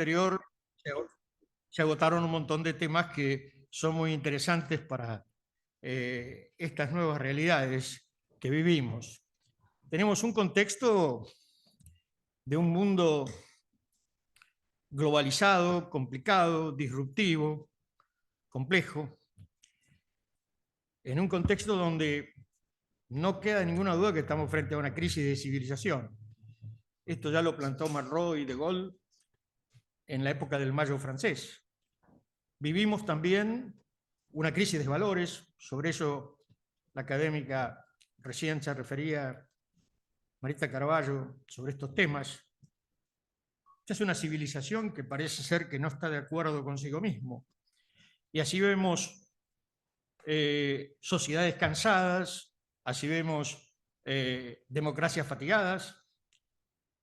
Anterior se agotaron un montón de temas que son muy interesantes para estas nuevas realidades que vivimos. Tenemos un contexto de un mundo globalizado, complicado, disruptivo, complejo, en un contexto donde no queda ninguna duda que estamos frente a una crisis de civilización. Esto ya lo plantó Malraux y De Gaulle en la época del Mayo francés. Vivimos también una crisis de valores, sobre eso la académica recién se refería, Marita Carballo, sobre estos temas. Es una civilización que parece ser que no está de acuerdo consigo mismo. Y así vemos sociedades cansadas, así vemos democracias fatigadas,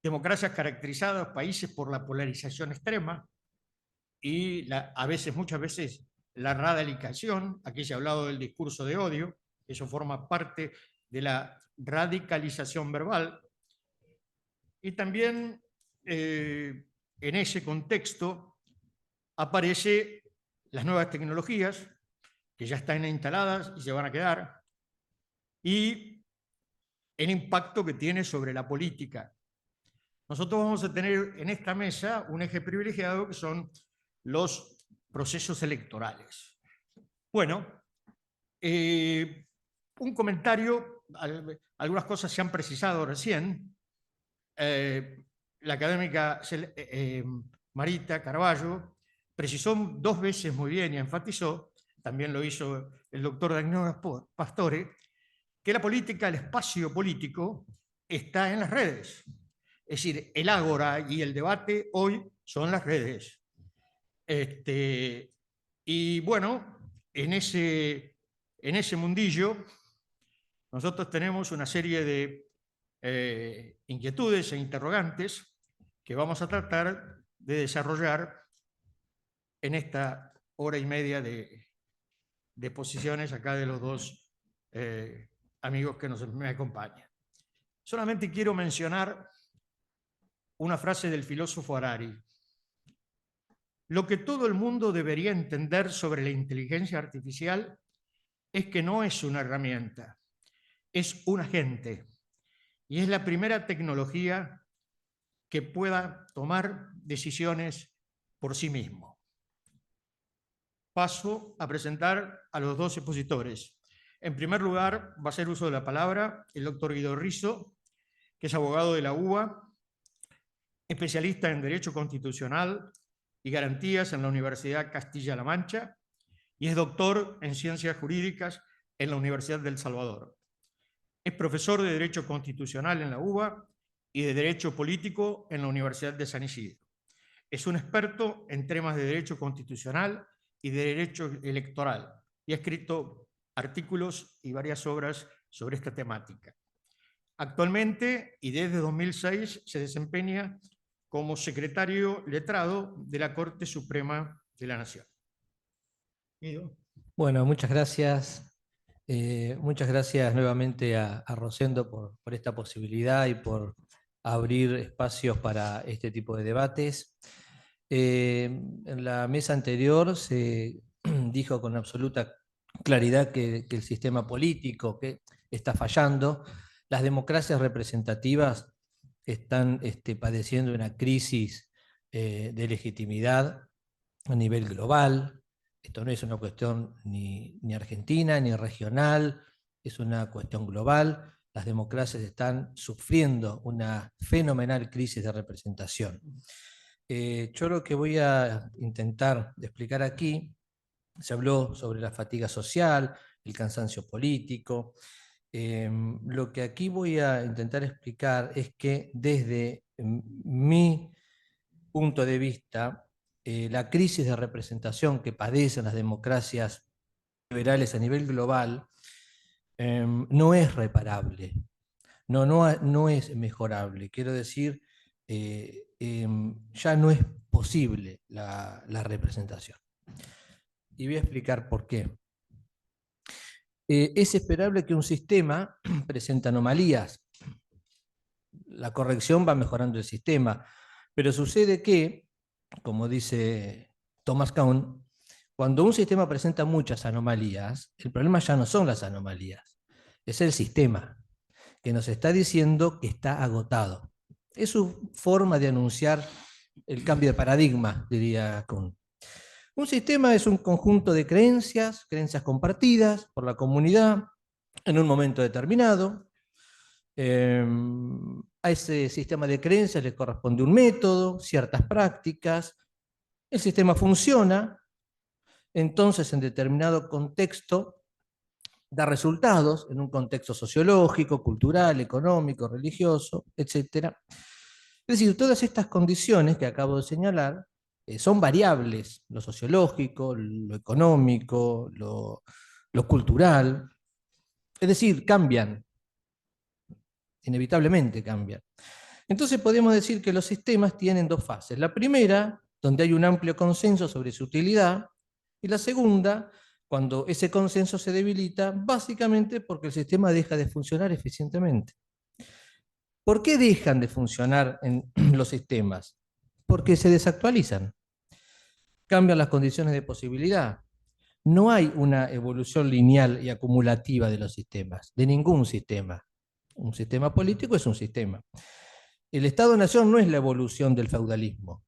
democracias caracterizadas, países por la polarización extrema y muchas veces, la radicalización. Aquí se ha hablado del discurso de odio, eso forma parte de la radicalización verbal. Y también en ese contexto aparecen las nuevas tecnologías que ya están instaladas y se van a quedar, y el impacto que tiene sobre la política. Nosotros vamos a tener en esta mesa un eje privilegiado que son los procesos electorales. Bueno, un comentario, algunas cosas se han precisado recién. La académica Marita Carballo precisó 2 veces muy bien y enfatizó, también lo hizo el doctor Daniel Pastore, que la política, el espacio político, está en las redes. Es decir, el ágora y el debate hoy son las redes. Y bueno, en ese mundillo nosotros tenemos una serie de inquietudes e interrogantes que vamos a tratar de desarrollar en esta hora y media de posiciones acá de los dos amigos que me acompañan. Solamente quiero mencionar una frase del filósofo Harari. Lo que todo el mundo debería entender sobre la inteligencia artificial es que no es una herramienta, es un agente. Y es la primera tecnología que pueda tomar decisiones por sí mismo. Paso a presentar a los dos expositores. En primer lugar, va a hacer uso de la palabra el doctor Guido Rizzo, que es abogado de la UBA, especialista en Derecho Constitucional y Garantías en la Universidad Castilla-La Mancha, y es doctor en Ciencias Jurídicas en la Universidad del Salvador. Es profesor de Derecho Constitucional en la UBA y de Derecho Político en la Universidad de San Isidro. Es un experto en temas de Derecho Constitucional y de Derecho Electoral y ha escrito artículos y varias obras sobre esta temática. Actualmente, y desde 2006, se desempeña como secretario letrado de la Corte Suprema de la Nación. Guido. Bueno, muchas gracias. Muchas gracias nuevamente a Rosendo por esta posibilidad y por abrir espacios para este tipo de debates. En la mesa anterior se dijo con absoluta claridad que el sistema político que está fallando. Las democracias representativas están padeciendo una crisis de legitimidad a nivel global. Esto no es una cuestión ni argentina ni regional, es una cuestión global. Las democracias están sufriendo una fenomenal crisis de representación. Yo lo que voy a intentar explicar aquí, se habló sobre la fatiga social, el cansancio político. Lo que aquí voy a intentar explicar es que desde mi punto de vista, la crisis de representación que padecen las democracias liberales a nivel global no es reparable, no es mejorable. Quiero decir, ya no es posible la representación. Y voy a explicar por qué. Es esperable que un sistema presente anomalías. La corrección va mejorando el sistema, pero sucede que como dice Thomas Kuhn, cuando un sistema presenta muchas anomalías, el problema ya no son las anomalías, es el sistema que nos está diciendo que está agotado. Es su forma de anunciar el cambio de paradigma, diría Kuhn. Un sistema es un conjunto de creencias, creencias compartidas por la comunidad en un momento determinado. A ese sistema de creencias le corresponde un método, ciertas prácticas. El sistema funciona, entonces en determinado contexto da resultados, en un contexto sociológico, cultural, económico, religioso, etc. Es decir, todas estas condiciones que acabo de señalar son variables, lo sociológico, lo económico, lo cultural, es decir, cambian, inevitablemente cambian. Entonces podemos decir que los sistemas tienen dos fases. La primera, donde hay un amplio consenso sobre su utilidad, y la segunda, cuando ese consenso se debilita, básicamente porque el sistema deja de funcionar eficientemente. ¿Por qué dejan de funcionar en los sistemas? Porque se desactualizan, cambian las condiciones de posibilidad. No hay una evolución lineal y acumulativa de los sistemas, de ningún sistema. Un sistema político es un sistema. El Estado-Nación no es la evolución del feudalismo.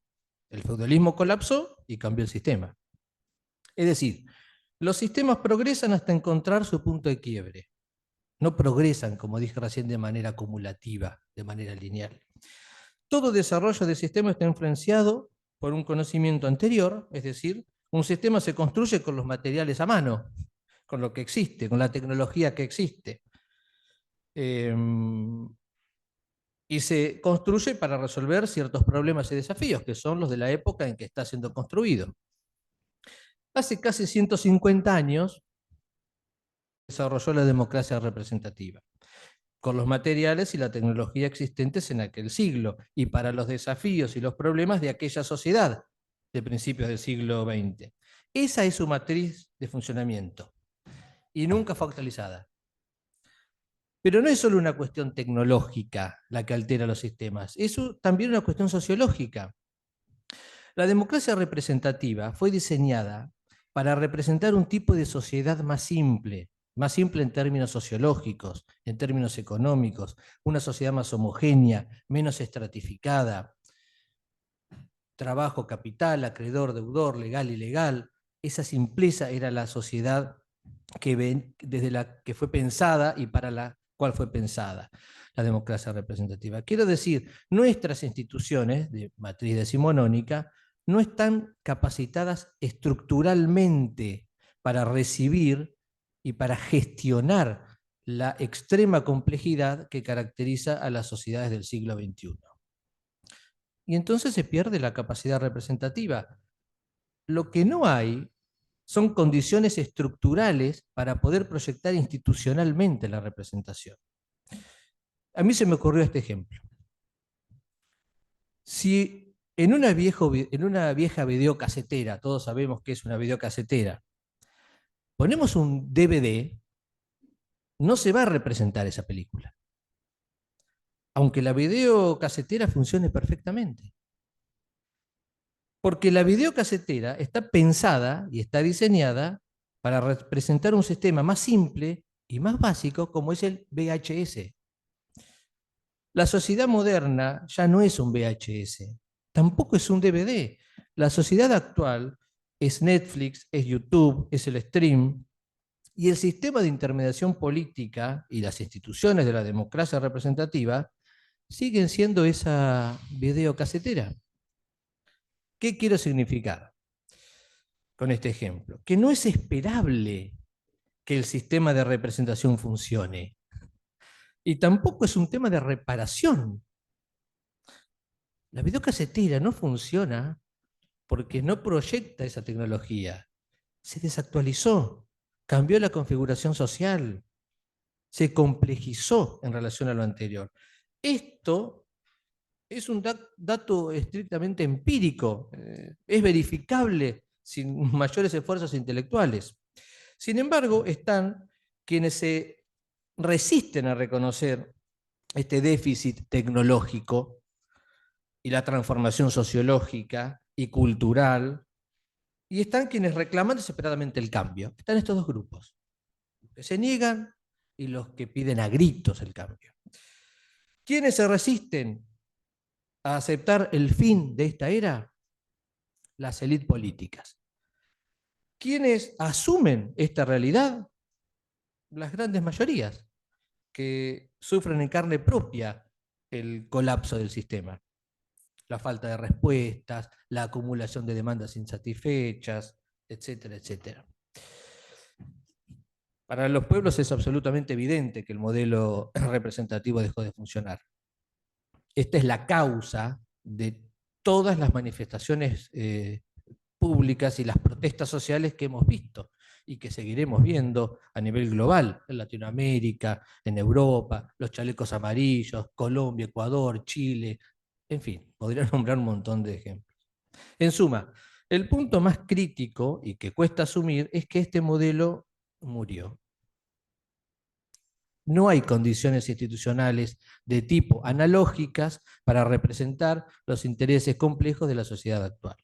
El feudalismo colapsó y cambió el sistema. Es decir, los sistemas progresan hasta encontrar su punto de quiebre. No progresan, como dije recién, de manera acumulativa, de manera lineal. Todo desarrollo de sistema está influenciado por un conocimiento anterior, es decir, un sistema se construye con los materiales a mano, con lo que existe, con la tecnología que existe. Y se construye para resolver ciertos problemas y desafíos, que son los de la época en que está siendo construido. Hace casi 150 años desarrolló la democracia representativa, con los materiales y la tecnología existentes en aquel siglo, y para los desafíos y los problemas de aquella sociedad de principios del siglo XX. Esa es su matriz de funcionamiento, y nunca fue actualizada. Pero no es solo una cuestión tecnológica la que altera los sistemas, es también una cuestión sociológica. La democracia representativa fue diseñada para representar un tipo de sociedad más simple en términos sociológicos, en términos económicos, una sociedad más homogénea, menos estratificada, trabajo, capital, acreedor, deudor, legal, ilegal. Esa simpleza era la sociedad desde la que fue pensada y para la cual fue pensada la democracia representativa. Quiero decir, nuestras instituciones de matriz decimonónica no están capacitadas estructuralmente para recibir y para gestionar la extrema complejidad que caracteriza a las sociedades del siglo XXI. Y entonces se pierde la capacidad representativa. Lo que no hay son condiciones estructurales para poder proyectar institucionalmente la representación. A mí se me ocurrió este ejemplo. Si en una vieja videocasetera, todos sabemos que es una videocasetera, ponemos un DVD, no se va a representar esa película, aunque la videocasetera funcione perfectamente. Porque la videocasetera está pensada y está diseñada para representar un sistema más simple y más básico como es el VHS. La sociedad moderna ya no es un VHS, tampoco es un DVD. La sociedad actual es Netflix, es YouTube, es el stream, y el sistema de intermediación política y las instituciones de la democracia representativa siguen siendo esa videocasetera. ¿Qué quiero significar con este ejemplo? Que no es esperable que el sistema de representación funcione. Y tampoco es un tema de reparación. La videocasetera no funciona porque no proyecta esa tecnología. Se desactualizó, cambió la configuración social, se complejizó en relación a lo anterior. Esto es un dato estrictamente empírico, es verificable sin mayores esfuerzos intelectuales. Sin embargo, están quienes se resisten a reconocer este déficit tecnológico y la transformación sociológica y cultural, y están quienes reclaman desesperadamente el cambio. Están estos dos grupos, los que se niegan y los que piden a gritos el cambio. ¿Quiénes se resisten a aceptar el fin de esta era? Las élites políticas. ¿Quiénes asumen esta realidad? Las grandes mayorías, que sufren en carne propia el colapso del sistema. La falta de respuestas, la acumulación de demandas insatisfechas, etcétera, etcétera. Para los pueblos es absolutamente evidente que el modelo representativo dejó de funcionar. Esta es la causa de todas las manifestaciones públicas y las protestas sociales que hemos visto y que seguiremos viendo a nivel global, en Latinoamérica, en Europa, los chalecos amarillos, Colombia, Ecuador, Chile, en fin, podría nombrar un montón de ejemplos. En suma, el punto más crítico y que cuesta asumir es que este modelo murió. No hay condiciones institucionales de tipo analógicas para representar los intereses complejos de la sociedad actual.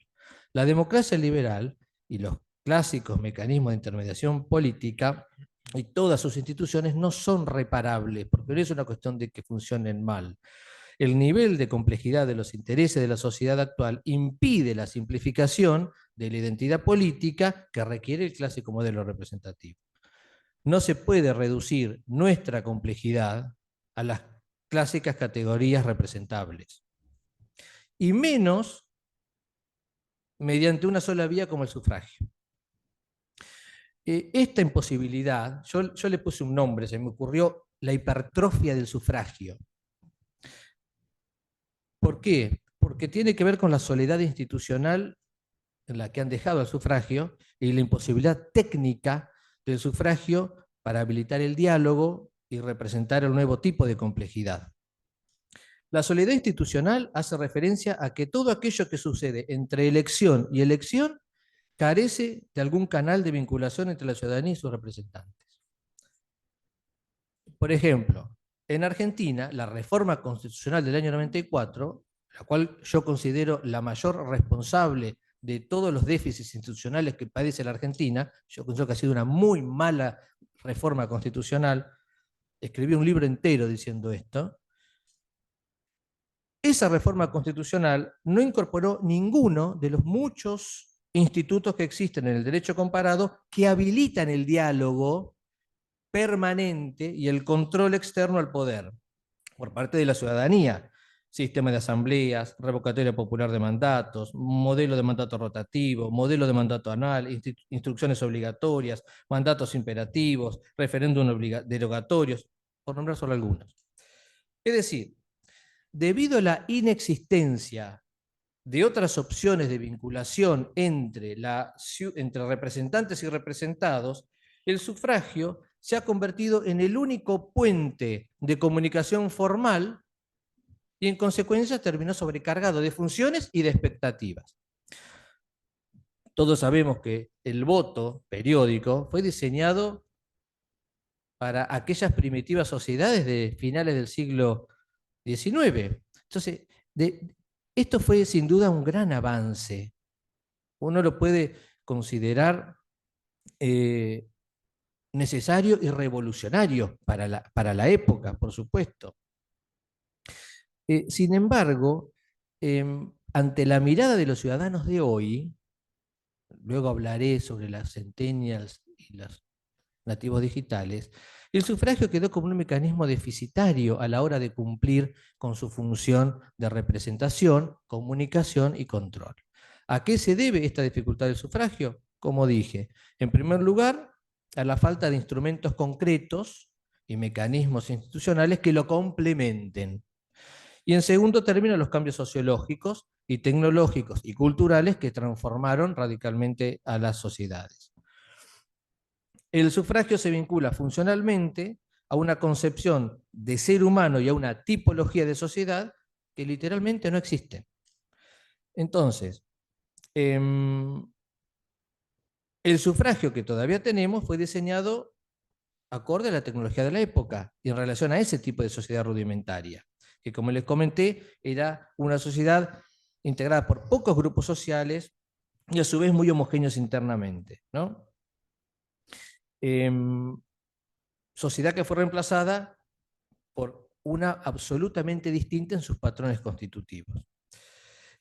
La democracia liberal y los clásicos mecanismos de intermediación política y todas sus instituciones no son reparables, porque no es una cuestión de que funcionen mal. El nivel de complejidad de los intereses de la sociedad actual impide la simplificación de la identidad política que requiere el clásico modelo representativo. No se puede reducir nuestra complejidad a las clásicas categorías representables, y menos mediante una sola vía como el sufragio. Esta imposibilidad, yo le puse un nombre, se me ocurrió la hipertrofia del sufragio. ¿Por qué? Porque tiene que ver con la soledad institucional en la que han dejado el sufragio y la imposibilidad técnica del sufragio para habilitar el diálogo y representar el nuevo tipo de complejidad. La soledad institucional hace referencia a que todo aquello que sucede entre elección y elección carece de algún canal de vinculación entre la ciudadanía y sus representantes. Por ejemplo, en Argentina, la reforma constitucional del año 94, la cual yo considero la mayor responsable de todos los déficits institucionales que padece la Argentina, yo considero que ha sido una muy mala reforma constitucional, escribí un libro entero diciendo esto. Esa reforma constitucional no incorporó ninguno de los muchos institutos que existen en el derecho comparado que habilitan el diálogo permanente y el control externo al poder por parte de la ciudadanía. Sistema de asambleas, revocatoria popular de mandatos, modelo de mandato rotativo, modelo de mandato anual, instrucciones obligatorias, mandatos imperativos, referéndum derogatorios, por nombrar solo algunos. Es decir, debido a la inexistencia de otras opciones de vinculación entre representantes y representados, el sufragio se ha convertido en el único puente de comunicación formal y en consecuencia terminó sobrecargado de funciones y de expectativas. Todos sabemos que el voto periódico fue diseñado para aquellas primitivas sociedades de finales del siglo XIX. Entonces, esto fue sin duda un gran avance. Uno lo puede considerar necesario y revolucionario para la época, por supuesto. Sin embargo, ante la mirada de los ciudadanos de hoy, luego hablaré sobre las centennials y los nativos digitales, el sufragio quedó como un mecanismo deficitario a la hora de cumplir con su función de representación, comunicación y control. ¿A qué se debe esta dificultad del sufragio? Como dije, en primer lugar, a la falta de instrumentos concretos y mecanismos institucionales que lo complementen. Y en segundo término, los cambios sociológicos y tecnológicos y culturales que transformaron radicalmente a las sociedades. El sufragio se vincula funcionalmente a una concepción de ser humano y a una tipología de sociedad que literalmente no existe. Entonces, el sufragio que todavía tenemos fue diseñado acorde a la tecnología de la época y en relación a ese tipo de sociedad rudimentaria, que como les comenté, era una sociedad integrada por pocos grupos sociales y a su vez muy homogéneos internamente, ¿no? Sociedad que fue reemplazada por una absolutamente distinta en sus patrones constitutivos.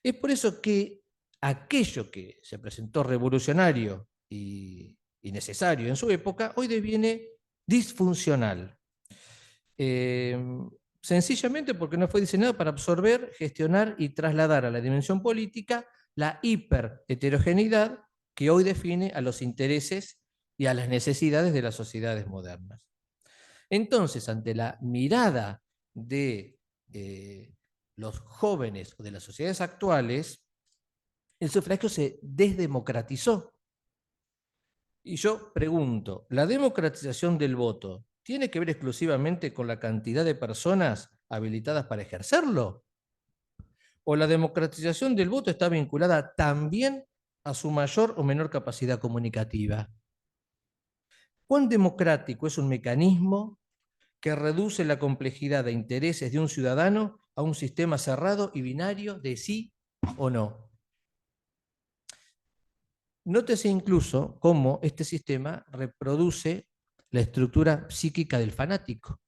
Es por eso que aquello que se presentó revolucionario y necesario en su época, hoy deviene disfuncional. Sencillamente porque no fue diseñado para absorber, gestionar y trasladar a la dimensión política la hiperheterogeneidad que hoy define a los intereses y a las necesidades de las sociedades modernas. Entonces, ante la mirada de los jóvenes o de las sociedades actuales, el sufragio se desdemocratizó. Y yo pregunto, ¿la democratización del voto tiene que ver exclusivamente con la cantidad de personas habilitadas para ejercerlo? ¿O la democratización del voto está vinculada también a su mayor o menor capacidad comunicativa? ¿Cuán democrático es un mecanismo que reduce la complejidad de intereses de un ciudadano a un sistema cerrado y binario de sí o no? Nótese incluso cómo este sistema reproduce la estructura psíquica del fanático.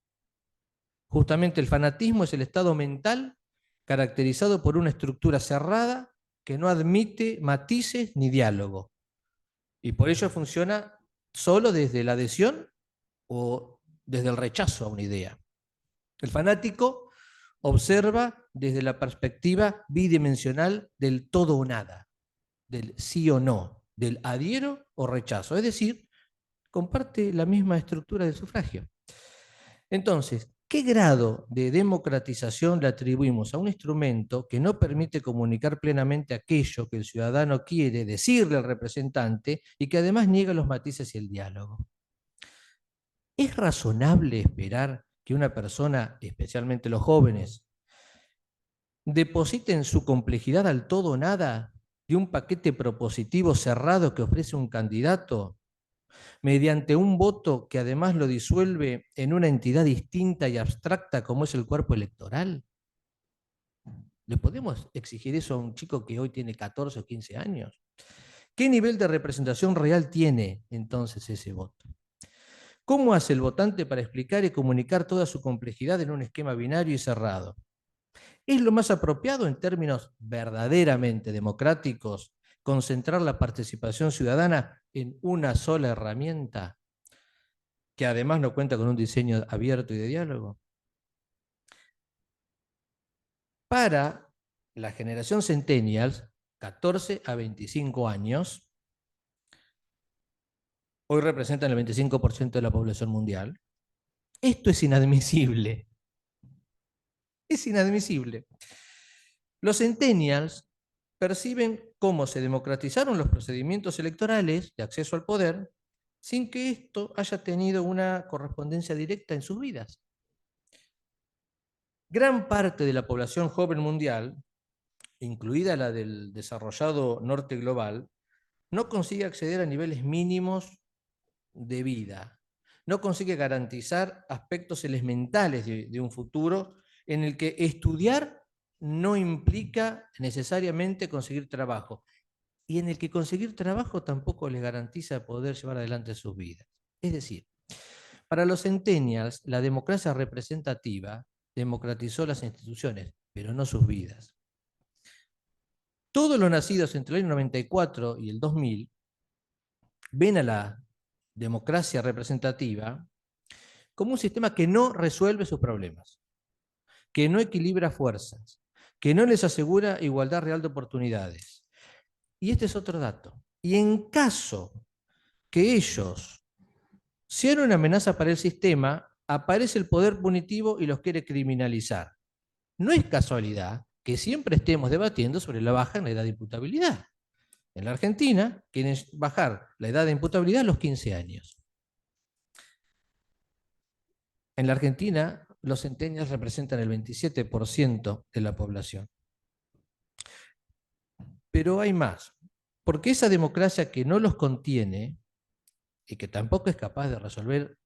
Justamente el fanatismo es el estado mental caracterizado por una estructura cerrada que no admite matices ni diálogo. Y por ello funciona solo desde la adhesión o desde el rechazo a una idea. El fanático observa desde la perspectiva bidimensional del todo o nada, del sí o no, del adhiero o rechazo. Es decir, comparte la misma estructura del sufragio. Entonces, ¿qué grado de democratización le atribuimos a un instrumento que no permite comunicar plenamente aquello que el ciudadano quiere decirle al representante y que además niega los matices y el diálogo? ¿Es razonable esperar que una persona, especialmente los jóvenes, depositen su complejidad al todo o nada de un paquete propositivo cerrado que ofrece un candidato mediante un voto que además lo disuelve en una entidad distinta y abstracta como es el cuerpo electoral? ¿Le podemos exigir eso a un chico que hoy tiene 14 o 15 años? ¿Qué nivel de representación real tiene entonces ese voto? ¿Cómo hace el votante para explicar y comunicar toda su complejidad en un esquema binario y cerrado? ¿Es lo más apropiado en términos verdaderamente democráticos concentrar la participación ciudadana en una sola herramienta que además no cuenta con un diseño abierto y de diálogo? Para la generación Centennials, 14 a 25 años, hoy representan el 25% de la población mundial, esto es inadmisible. Es inadmisible. Los Centennials perciben cómo se democratizaron los procedimientos electorales de acceso al poder sin que esto haya tenido una correspondencia directa en sus vidas. Gran parte de la población joven mundial, incluida la del desarrollado norte global, no consigue acceder a niveles mínimos de vida, no consigue garantizar aspectos elementales de un futuro en el que estudiar no implica necesariamente conseguir trabajo, y en el que conseguir trabajo tampoco les garantiza poder llevar adelante sus vidas. Es decir, para los centennials, la democracia representativa democratizó las instituciones, pero no sus vidas. Todos los nacidos entre el año 94 y el 2000 ven a la democracia representativa como un sistema que no resuelve sus problemas, que no equilibra fuerzas, que no les asegura igualdad real de oportunidades. Y este es otro dato. Y en caso que ellos sean una amenaza para el sistema, aparece el poder punitivo y los quiere criminalizar. No es casualidad que siempre estemos debatiendo sobre la baja en la edad de imputabilidad. En la Argentina quieren bajar la edad de imputabilidad a los 15 años. En la Argentina, los centennials representan el 27% de la población. Pero hay más, porque esa democracia que no los contiene y que tampoco es capaz de resolver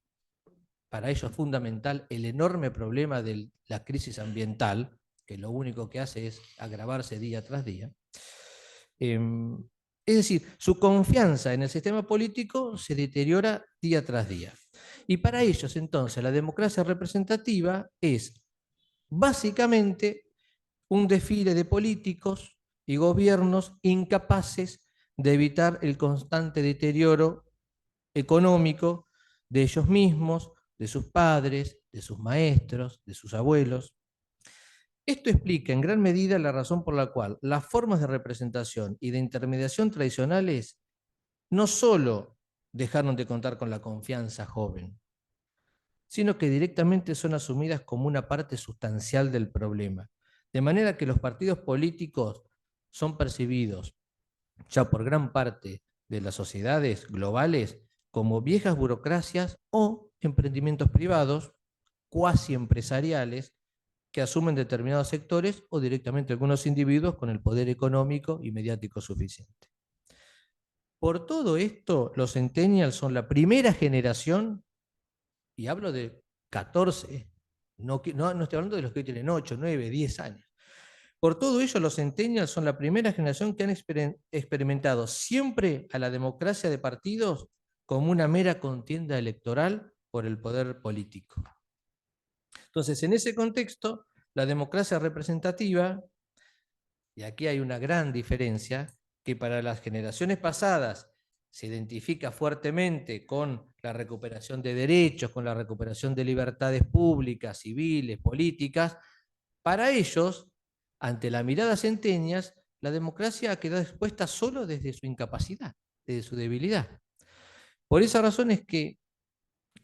para ellos fundamental el enorme problema de la crisis ambiental, que lo único que hace es agravarse día tras día. Es decir, su confianza en el sistema político se deteriora día tras día. Y para ellos, entonces, la democracia representativa es básicamente un desfile de políticos y gobiernos incapaces de evitar el constante deterioro económico de ellos mismos, de sus padres, de sus maestros, de sus abuelos. Esto explica en gran medida la razón por la cual las formas de representación y de intermediación tradicionales no solo dejaron de contar con la confianza joven, sino que directamente son asumidas como una parte sustancial del problema. De manera que los partidos políticos son percibidos ya por gran parte de las sociedades globales como viejas burocracias o emprendimientos privados, cuasi empresariales, que asumen determinados sectores o directamente algunos individuos con el poder económico y mediático suficiente. Por todo esto, los centennials son la primera generación, y hablo de 14, no estoy hablando de los que hoy tienen 8, 9, 10 años. Por todo ello, los centennials son la primera generación que han experimentado siempre a la democracia de partidos como una mera contienda electoral por el poder político. Entonces, en ese contexto, la democracia representativa, y aquí hay una gran diferencia, que para las generaciones pasadas se identifica fuertemente con la recuperación de derechos, con la recuperación de libertades públicas, civiles, políticas, para ellos, ante la mirada centenias, la democracia ha quedado expuesta solo desde su incapacidad, desde su debilidad. Por esa razón es que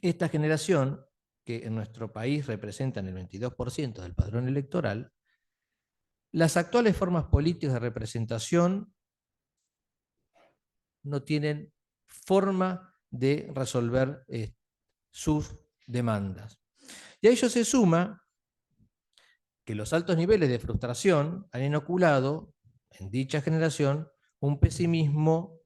esta generación, que en nuestro país representan el 22% del padrón electoral, las actuales formas políticas de representación no tienen forma de resolver sus demandas. Y a ello se suma que los altos niveles de frustración han inoculado en dicha generación un pesimismo,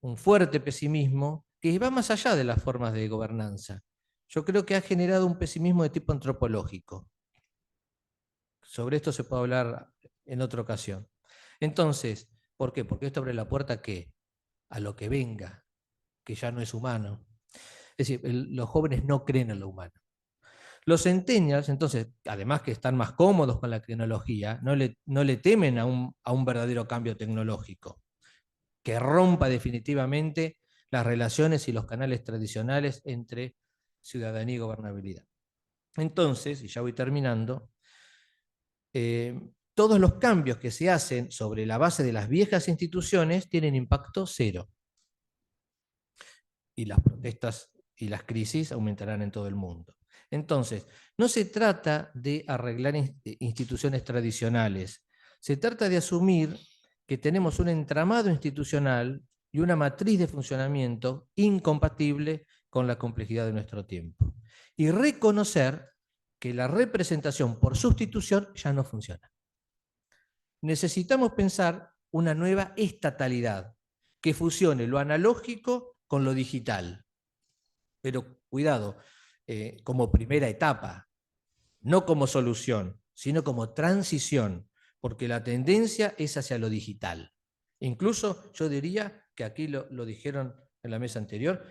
un fuerte pesimismo, que va más allá de las formas de gobernanza. Yo creo que ha generado un pesimismo de tipo antropológico. Sobre esto se puede hablar en otra ocasión. Entonces, ¿por qué? Porque esto abre la puerta ¿a qué? A lo que venga, que ya no es humano. Es decir, los jóvenes no creen en lo humano. Los centennials, entonces, además que están más cómodos con la tecnología, no le temen a un verdadero cambio tecnológico que rompa definitivamente las relaciones y los canales tradicionales entre ciudadanía y gobernabilidad. Entonces, y ya voy terminando, todos los cambios que se hacen sobre la base de las viejas instituciones tienen impacto cero. Y las protestas y las crisis aumentarán en todo el mundo. Entonces, no se trata de arreglar instituciones tradicionales, se trata de asumir que tenemos un entramado institucional y una matriz de funcionamiento incompatible con la complejidad de nuestro tiempo. Y reconocer que la representación por sustitución ya no funciona. Necesitamos pensar una nueva estatalidad que fusione lo analógico con lo digital. Pero cuidado, como primera etapa, no como solución, sino como transición, porque la tendencia es hacia lo digital. Incluso yo diría, que aquí lo dijeron en la mesa anterior,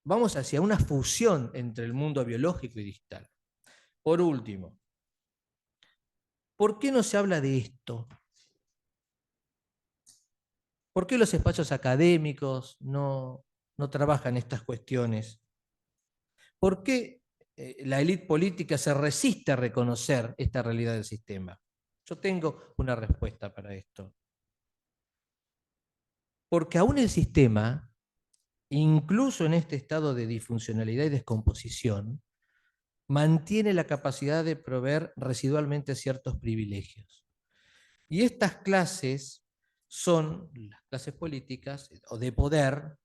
vamos hacia una fusión entre el mundo biológico y digital. Por último, ¿por qué no se habla de esto? ¿Por qué los espacios académicos no trabajan estas cuestiones? ¿Por qué la élite política se resiste a reconocer esta realidad del sistema? Yo tengo una respuesta para esto. Porque aún el sistema, incluso en este estado de disfuncionalidad y descomposición, mantiene la capacidad de proveer residualmente ciertos privilegios. Y estas clases son, las clases políticas o de poder,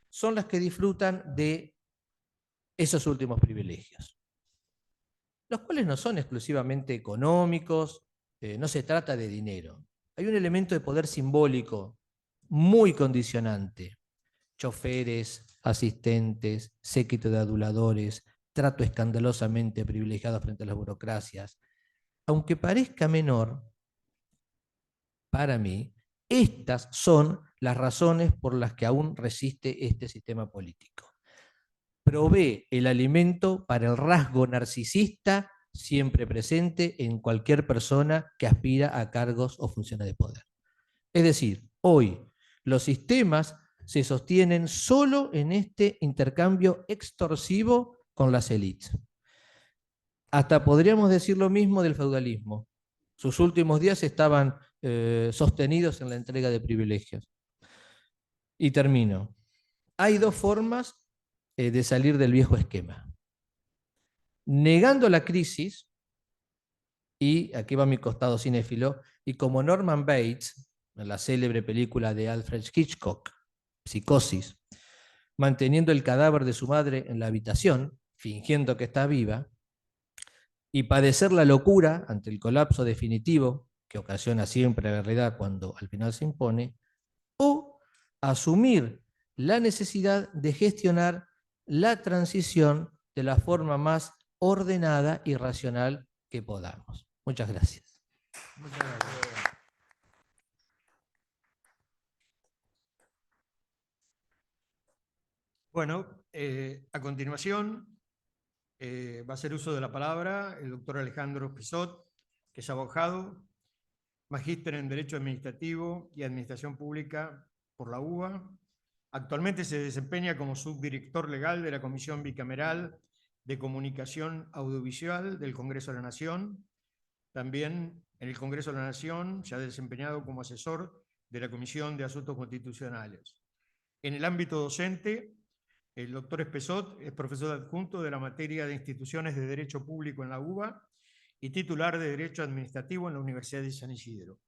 son las que disfrutan de esos últimos privilegios, los cuales no son exclusivamente económicos, no se trata de dinero. Hay un elemento de poder simbólico muy condicionante: choferes, asistentes, séquito de aduladores, trato escandalosamente privilegiado frente a las burocracias. aunque parezca menor, para mí, estas son las razones por las que aún resiste este sistema político. Provee el alimento para el rasgo narcisista siempre presente en cualquier persona que aspira a cargos o funciones de poder. Es decir, hoy los sistemas se sostienen solo en este intercambio extorsivo con las élites. Hasta podríamos decir lo mismo del feudalismo. Sus últimos días estaban sostenidos en la entrega de privilegios. Y termino. Hay dos formas de salir del viejo esquema. Negando la crisis, y aquí va mi costado cinéfilo, y como Norman Bates, en la célebre película de Alfred Hitchcock, Psicosis, manteniendo el cadáver de su madre en la habitación, fingiendo que está viva, y padecer la locura ante el colapso definitivo que ocasiona siempre la realidad cuando al final se impone, o asumir la necesidad de gestionar la transición de la forma más ordenada y racional que podamos. Muchas gracias. Muchas gracias. Bueno, a continuación va a hacer uso de la palabra el doctor Alejandro Pessot, que es abogado, magíster en Derecho Administrativo y Administración Pública por la UBA. Actualmente se desempeña como subdirector legal de la Comisión Bicameral de Comunicación Audiovisual del Congreso de la Nación. También en el Congreso de la Nación se ha desempeñado como asesor de la Comisión de Asuntos Constitucionales. En el ámbito docente, el doctor Pessot es profesor adjunto de la materia de Instituciones de Derecho Público en la UBA y titular de Derecho Administrativo en la Universidad de San Isidro.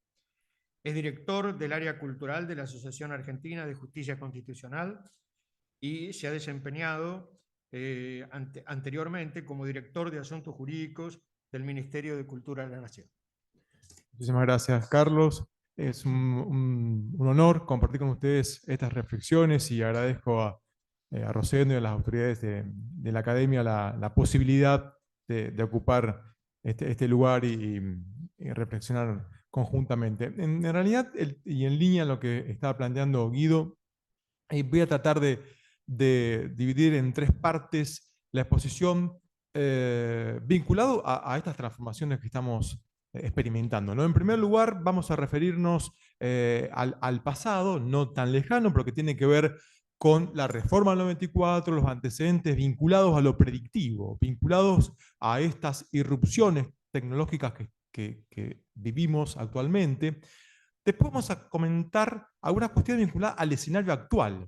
Es director del área cultural de la Asociación Argentina de Justicia Constitucional y se ha desempeñado anteriormente como director de Asuntos Jurídicos del Ministerio de Cultura de la Nación. Muchísimas gracias, Carlos. Es un honor compartir con ustedes estas reflexiones y agradezco a Rosendo y a las autoridades de la academia la posibilidad de ocupar este lugar y reflexionar conjuntamente. En realidad, y en línea lo que estaba planteando Guido, voy a tratar de dividir en tres partes la exposición vinculado a estas transformaciones que estamos experimentando, ¿no? En primer lugar, vamos a referirnos al pasado, no tan lejano, pero que tiene que ver con la reforma del 94, los antecedentes vinculados a lo predictivo, vinculados a estas irrupciones tecnológicas que vivimos actualmente. Después vamos a comentar algunas cuestiones vinculadas al escenario actual,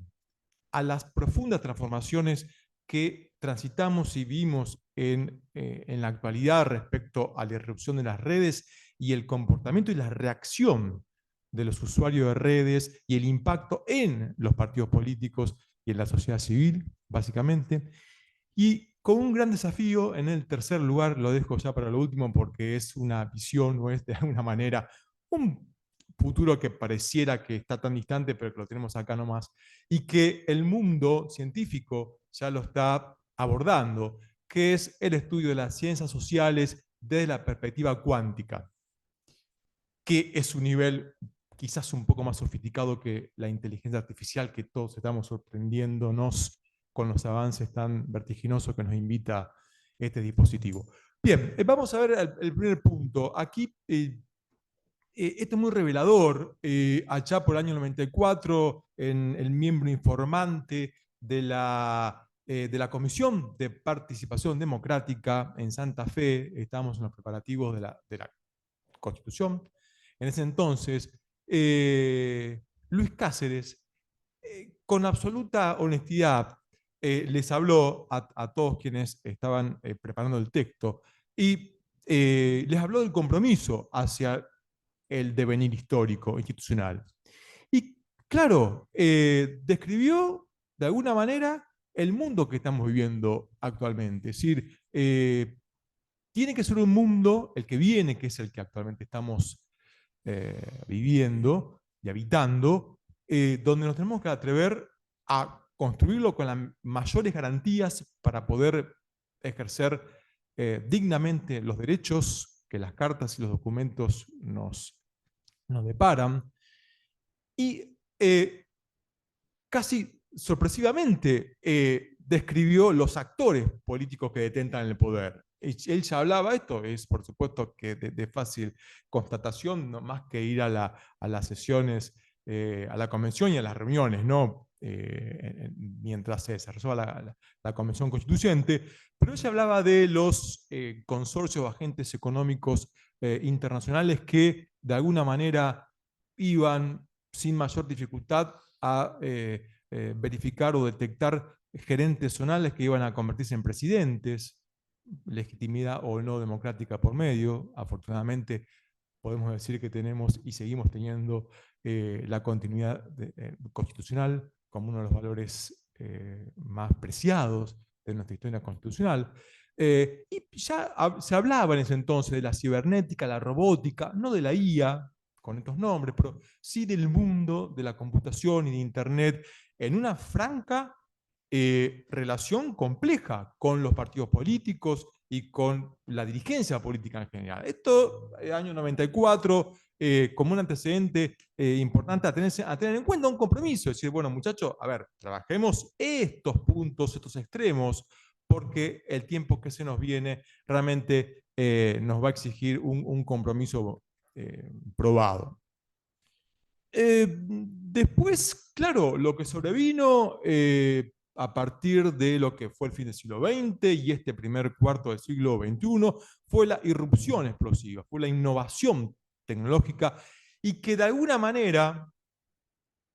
a las profundas transformaciones que transitamos y vimos en la actualidad respecto a la irrupción de las redes y el comportamiento y la reacción de los usuarios de redes y el impacto en los partidos políticos y en la sociedad civil, básicamente. Y con un gran desafío, en el tercer lugar, lo dejo ya para lo último porque es una visión, o es de alguna manera un futuro que pareciera que está tan distante, pero que lo tenemos acá nomás, y que el mundo científico ya lo está abordando, que es el estudio de las ciencias sociales desde la perspectiva cuántica, que es un nivel quizás un poco más sofisticado que la inteligencia artificial, que todos estamos sorprendiéndonos con los avances tan vertiginosos que nos invita este dispositivo. Bien, vamos a ver el primer punto. Aquí esto es muy revelador. Allá por el año 94, en el miembro informante de la Comisión de Participación Democrática en Santa Fe, estábamos en los preparativos de la Constitución. En ese entonces, Luis Cáceres, con absoluta honestidad, les habló a todos quienes estaban preparando el texto y les habló del compromiso hacia el devenir histórico, institucional. Y claro, describió de alguna manera el mundo que estamos viviendo actualmente. Es decir, tiene que ser un mundo, el que viene, que es el que actualmente estamos viviendo y habitando, donde nos tenemos que atrever a construirlo con las mayores garantías para poder ejercer dignamente los derechos que las cartas y los documentos nos deparan. Y casi sorpresivamente describió los actores políticos que detentan el poder. Él ya hablaba, esto es por supuesto que de fácil constatación, no más que ir a las sesiones, a la convención y a las reuniones, ¿no? Mientras se desarrollaba la convención constituyente, pero ella hablaba de los consorcios o agentes económicos internacionales que de alguna manera iban sin mayor dificultad a verificar o detectar gerentes zonales que iban a convertirse en presidentes, legitimidad o no democrática por medio. Afortunadamente podemos decir que tenemos y seguimos teniendo la continuidad constitucional como uno de los valores más preciados de nuestra historia constitucional. Y ya se hablaba en ese entonces de la cibernética, la robótica, no de la IA, con estos nombres, pero sí del mundo de la computación y de Internet en una franca relación compleja con los partidos políticos y con la dirigencia política en general. Esto, año 94, como un antecedente importante a tener en cuenta, un compromiso, decir, bueno, muchachos, a ver, trabajemos estos puntos, estos extremos, porque el tiempo que se nos viene realmente nos va a exigir un compromiso probado. Después, claro, lo que sobrevino a partir de lo que fue el fin del siglo XX y este primer cuarto del siglo XXI fue la irrupción explosiva, fue la innovación tecnológica y que de alguna manera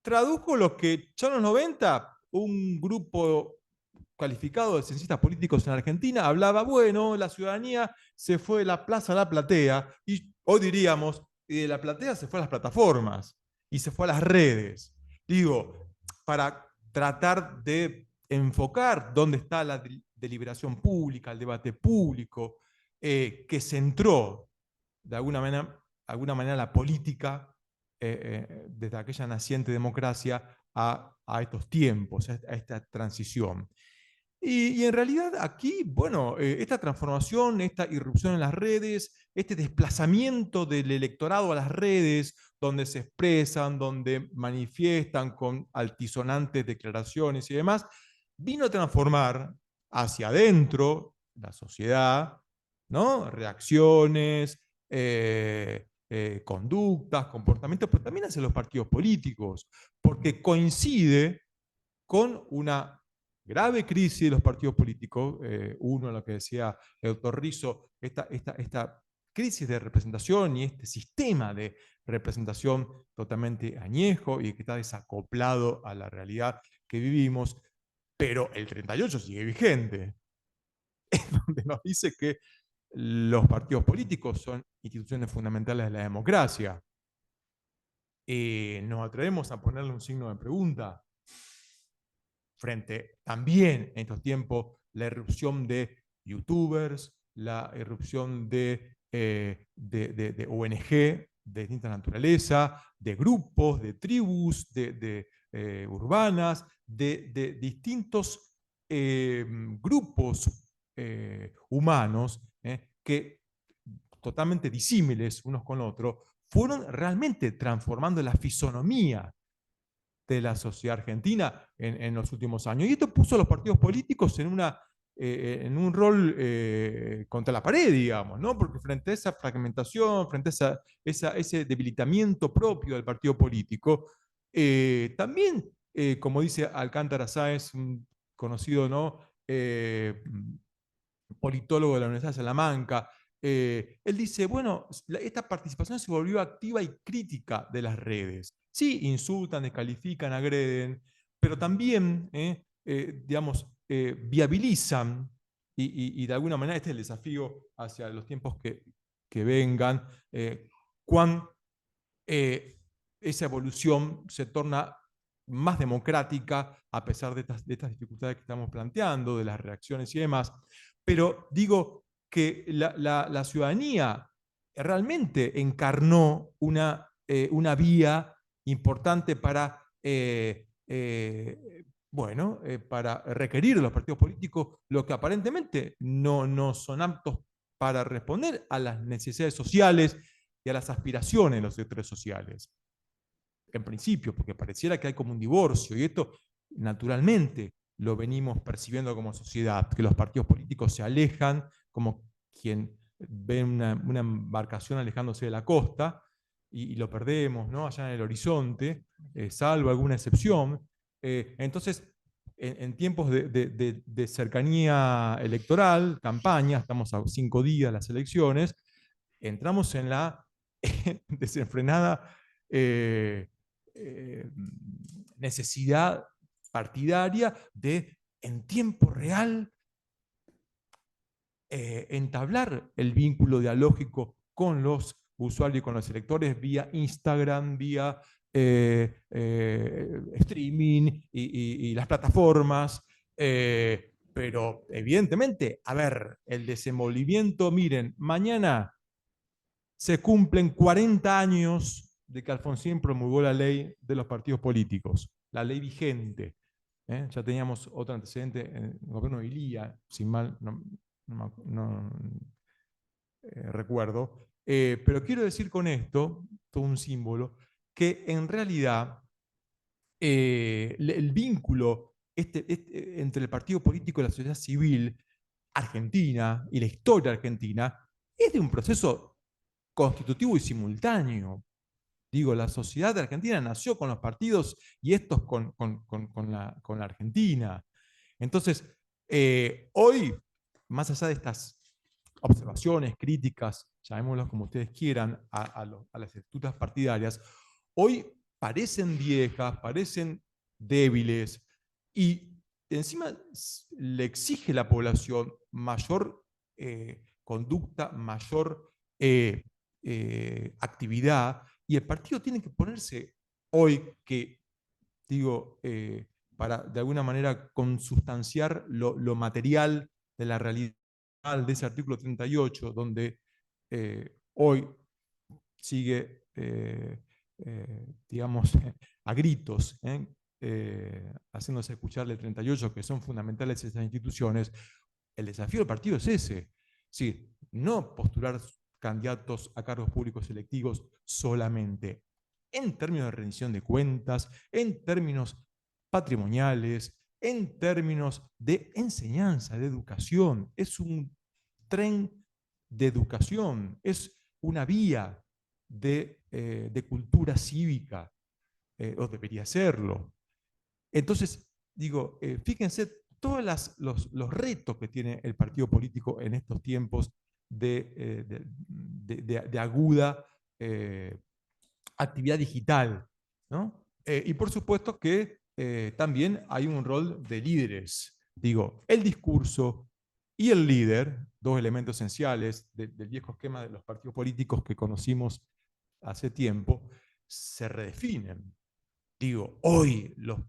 tradujo lo que ya en los 90 un grupo calificado de cienciistas políticos en Argentina hablaba, bueno, la ciudadanía se fue de la plaza a la platea, y hoy diríamos, y de la platea se fue a las plataformas, y se fue a las redes. Digo, para tratar de enfocar dónde está la deliberación pública, el debate público, que centró de alguna manera la política desde aquella naciente democracia a estos tiempos, a esta transición. Y en realidad aquí, bueno, esta transformación, esta irrupción en las redes, este desplazamiento del electorado a las redes, donde se expresan, donde manifiestan con altisonantes declaraciones y demás, vino a transformar hacia adentro la sociedad, ¿no? Reacciones, conductas, comportamientos, pero también hacia los partidos políticos, porque coincide con una grave crisis de los partidos políticos, uno, lo que decía el doctor Risso, esta crisis de representación y este sistema de representación totalmente añejo y que está desacoplado a la realidad que vivimos, pero el 38 sigue vigente, donde nos dice que los partidos políticos son instituciones fundamentales de la democracia. Nos atrevemos a ponerle un signo de pregunta frente también en estos tiempos la irrupción de youtubers, la irrupción de ONG de distinta naturaleza, de grupos, de tribus, urbanas, de distintos grupos humanos que totalmente disímiles unos con otros, fueron realmente transformando la fisonomía de la sociedad argentina en los últimos años. Y esto puso a los partidos políticos en un rol contra la pared, digamos, ¿no? Porque frente a esa fragmentación, frente a ese debilitamiento propio del partido político, también, como dice Alcántara Sáenz, un conocido, ¿no? Politólogo de la Universidad de Salamanca, él dice, bueno, esta participación se volvió activa y crítica de las redes. Sí, insultan, descalifican, agreden, pero también, digamos, viabilizan y de alguna manera este es el desafío hacia los tiempos que vengan, cuán esa evolución se torna más democrática a pesar de estas dificultades que estamos planteando, de las reacciones y demás. Pero digo que la ciudadanía realmente encarnó una vía importante para, para requerir de los partidos políticos lo que aparentemente no son aptos para responder a las necesidades sociales y a las aspiraciones de los sectores sociales. En principio, porque pareciera que hay como un divorcio, y esto naturalmente lo venimos percibiendo como sociedad, que los partidos políticos se alejan como quien ve una embarcación alejándose de la costa, y lo perdemos, ¿no?, allá en el horizonte, salvo alguna excepción. Entonces, en tiempos de cercanía electoral, campaña, estamos a 5 días de las elecciones, entramos en la desenfrenada necesidad partidaria de, en tiempo real, entablar el vínculo dialógico con los usuarios y con los electores vía Instagram, vía streaming y las plataformas. Pero evidentemente, a ver, el desenvolvimiento, miren, mañana se cumplen 40 años de que Alfonsín promulgó la ley de los partidos políticos, la ley vigente. Ya teníamos otro antecedente en el gobierno de Ilía, sin mal no recuerdo. Pero quiero decir con esto, todo un símbolo, que en realidad el vínculo entre el partido político y la sociedad civil argentina y la historia argentina es de un proceso constitutivo y simultáneo. Digo, la sociedad de Argentina nació con los partidos y estos con la Argentina. Entonces, hoy, más allá de estas observaciones, críticas, llamémoslas como ustedes quieran, a las estructuras partidarias, hoy parecen viejas, parecen débiles, y encima le exige a la población mayor conducta, mayor actividad, y el partido tiene que ponerse hoy que, digo, para de alguna manera consustanciar lo material de la realidad de ese artículo 38, donde hoy sigue, digamos, a gritos, haciéndose escucharle el 38, que son fundamentales esas instituciones. El desafío del partido es ese. Sí, no postular candidatos a cargos públicos electivos solamente en términos de rendición de cuentas, en términos patrimoniales, en términos de enseñanza, de educación. Es un tren de educación, es una vía de cultura cívica, o debería serlo. Entonces, digo, fíjense todos los retos que tiene el partido político en estos tiempos de aguda actividad digital, ¿no? Y por supuesto que también hay un rol de líderes. Digo, el discurso y el líder, dos elementos esenciales del viejo esquema de los partidos políticos que conocimos hace tiempo, se redefinen. Digo, hoy los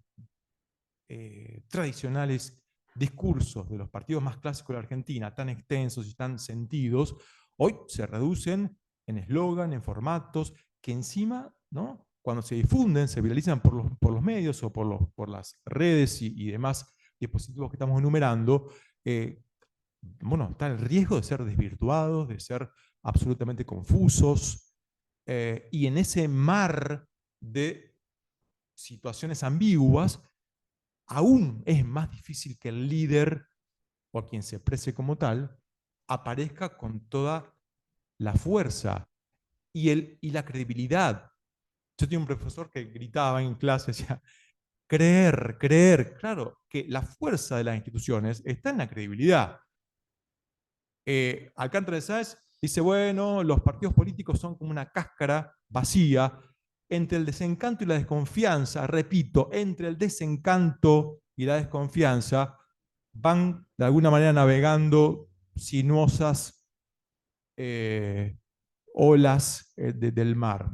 tradicionales discursos de los partidos más clásicos de la Argentina, tan extensos y tan sentidos, hoy se reducen en eslogan, en formatos, que encima, ¿no?, cuando se difunden, se viralizan por los medios o por las redes y demás dispositivos que estamos enumerando, bueno, está el riesgo de ser desvirtuados, de ser absolutamente confusos, y en ese mar de situaciones ambiguas, aún es más difícil que el líder, o quien se exprese como tal, aparezca con toda la fuerza y la credibilidad. Yo tenía un profesor que gritaba en clase, decía, creer, creer. Claro, que la fuerza de las instituciones está en la credibilidad. Alcántara de Sáenz dice, bueno, los partidos políticos son como una cáscara vacía. Entre el desencanto y la desconfianza, repito, entre el desencanto y la desconfianza, van de alguna manera navegando sinuosas olas del mar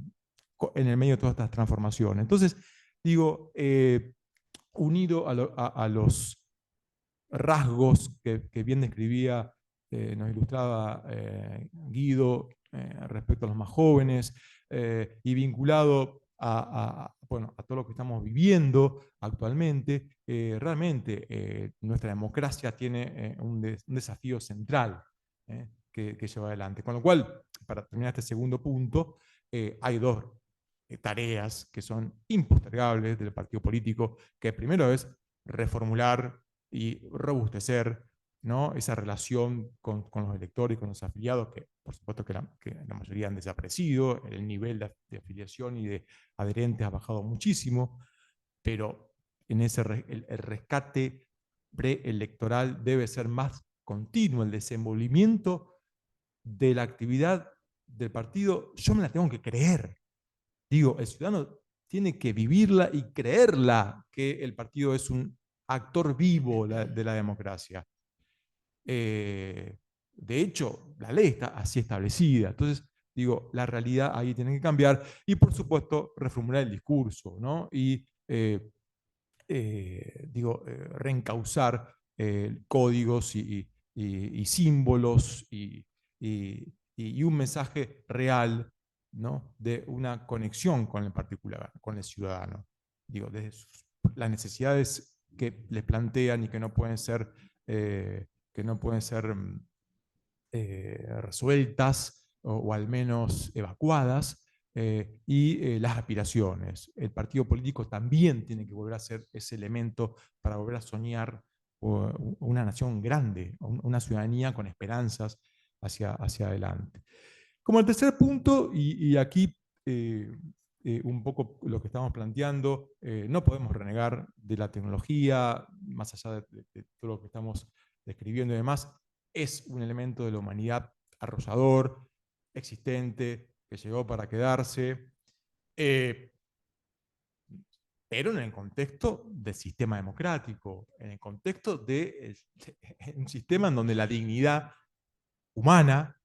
en el medio de todas estas transformaciones. Entonces, digo, unido a los rasgos que bien describía, nos ilustraba Guido respecto a los más jóvenes, y vinculado bueno, a todo lo que estamos viviendo actualmente, realmente nuestra democracia tiene un desafío central. que lleva adelante. Con lo cual, para terminar este segundo punto, hay dos tareas que son impostergables del partido político, que primero es reformular y robustecer, ¿no?, esa relación con los electores y con los afiliados, que por supuesto que la mayoría han desaparecido, el nivel de afiliación y de adherentes ha bajado muchísimo, pero en el rescate preelectoral debe ser más continuo, el desenvolvimiento de la actividad del partido, yo me la tengo que creer. Digo, el ciudadano tiene que vivirla y creerla, que el partido es un actor vivo de la democracia. De hecho, la ley está así establecida. Entonces, digo, la realidad ahí tiene que cambiar y, por supuesto, reformular el discurso, ¿no? Y, reencauzar códigos y símbolos y un mensaje real, ¿no?, de una conexión con el particular, con el ciudadano. Digo, desde las necesidades que les plantean y que no pueden ser resueltas o al menos evacuadas, y las aspiraciones. El partido político también tiene que volver a ser ese elemento para volver a soñar una nación grande, una ciudadanía con esperanzas hacia adelante. Como el tercer punto, y aquí un poco lo que estamos planteando, no podemos renegar de la tecnología, más allá de todo lo que estamos describiendo y demás, es un elemento de la humanidad arrollador, existente, que llegó para quedarse, pero en el contexto del sistema democrático, en el contexto de un sistema en donde la dignidad humana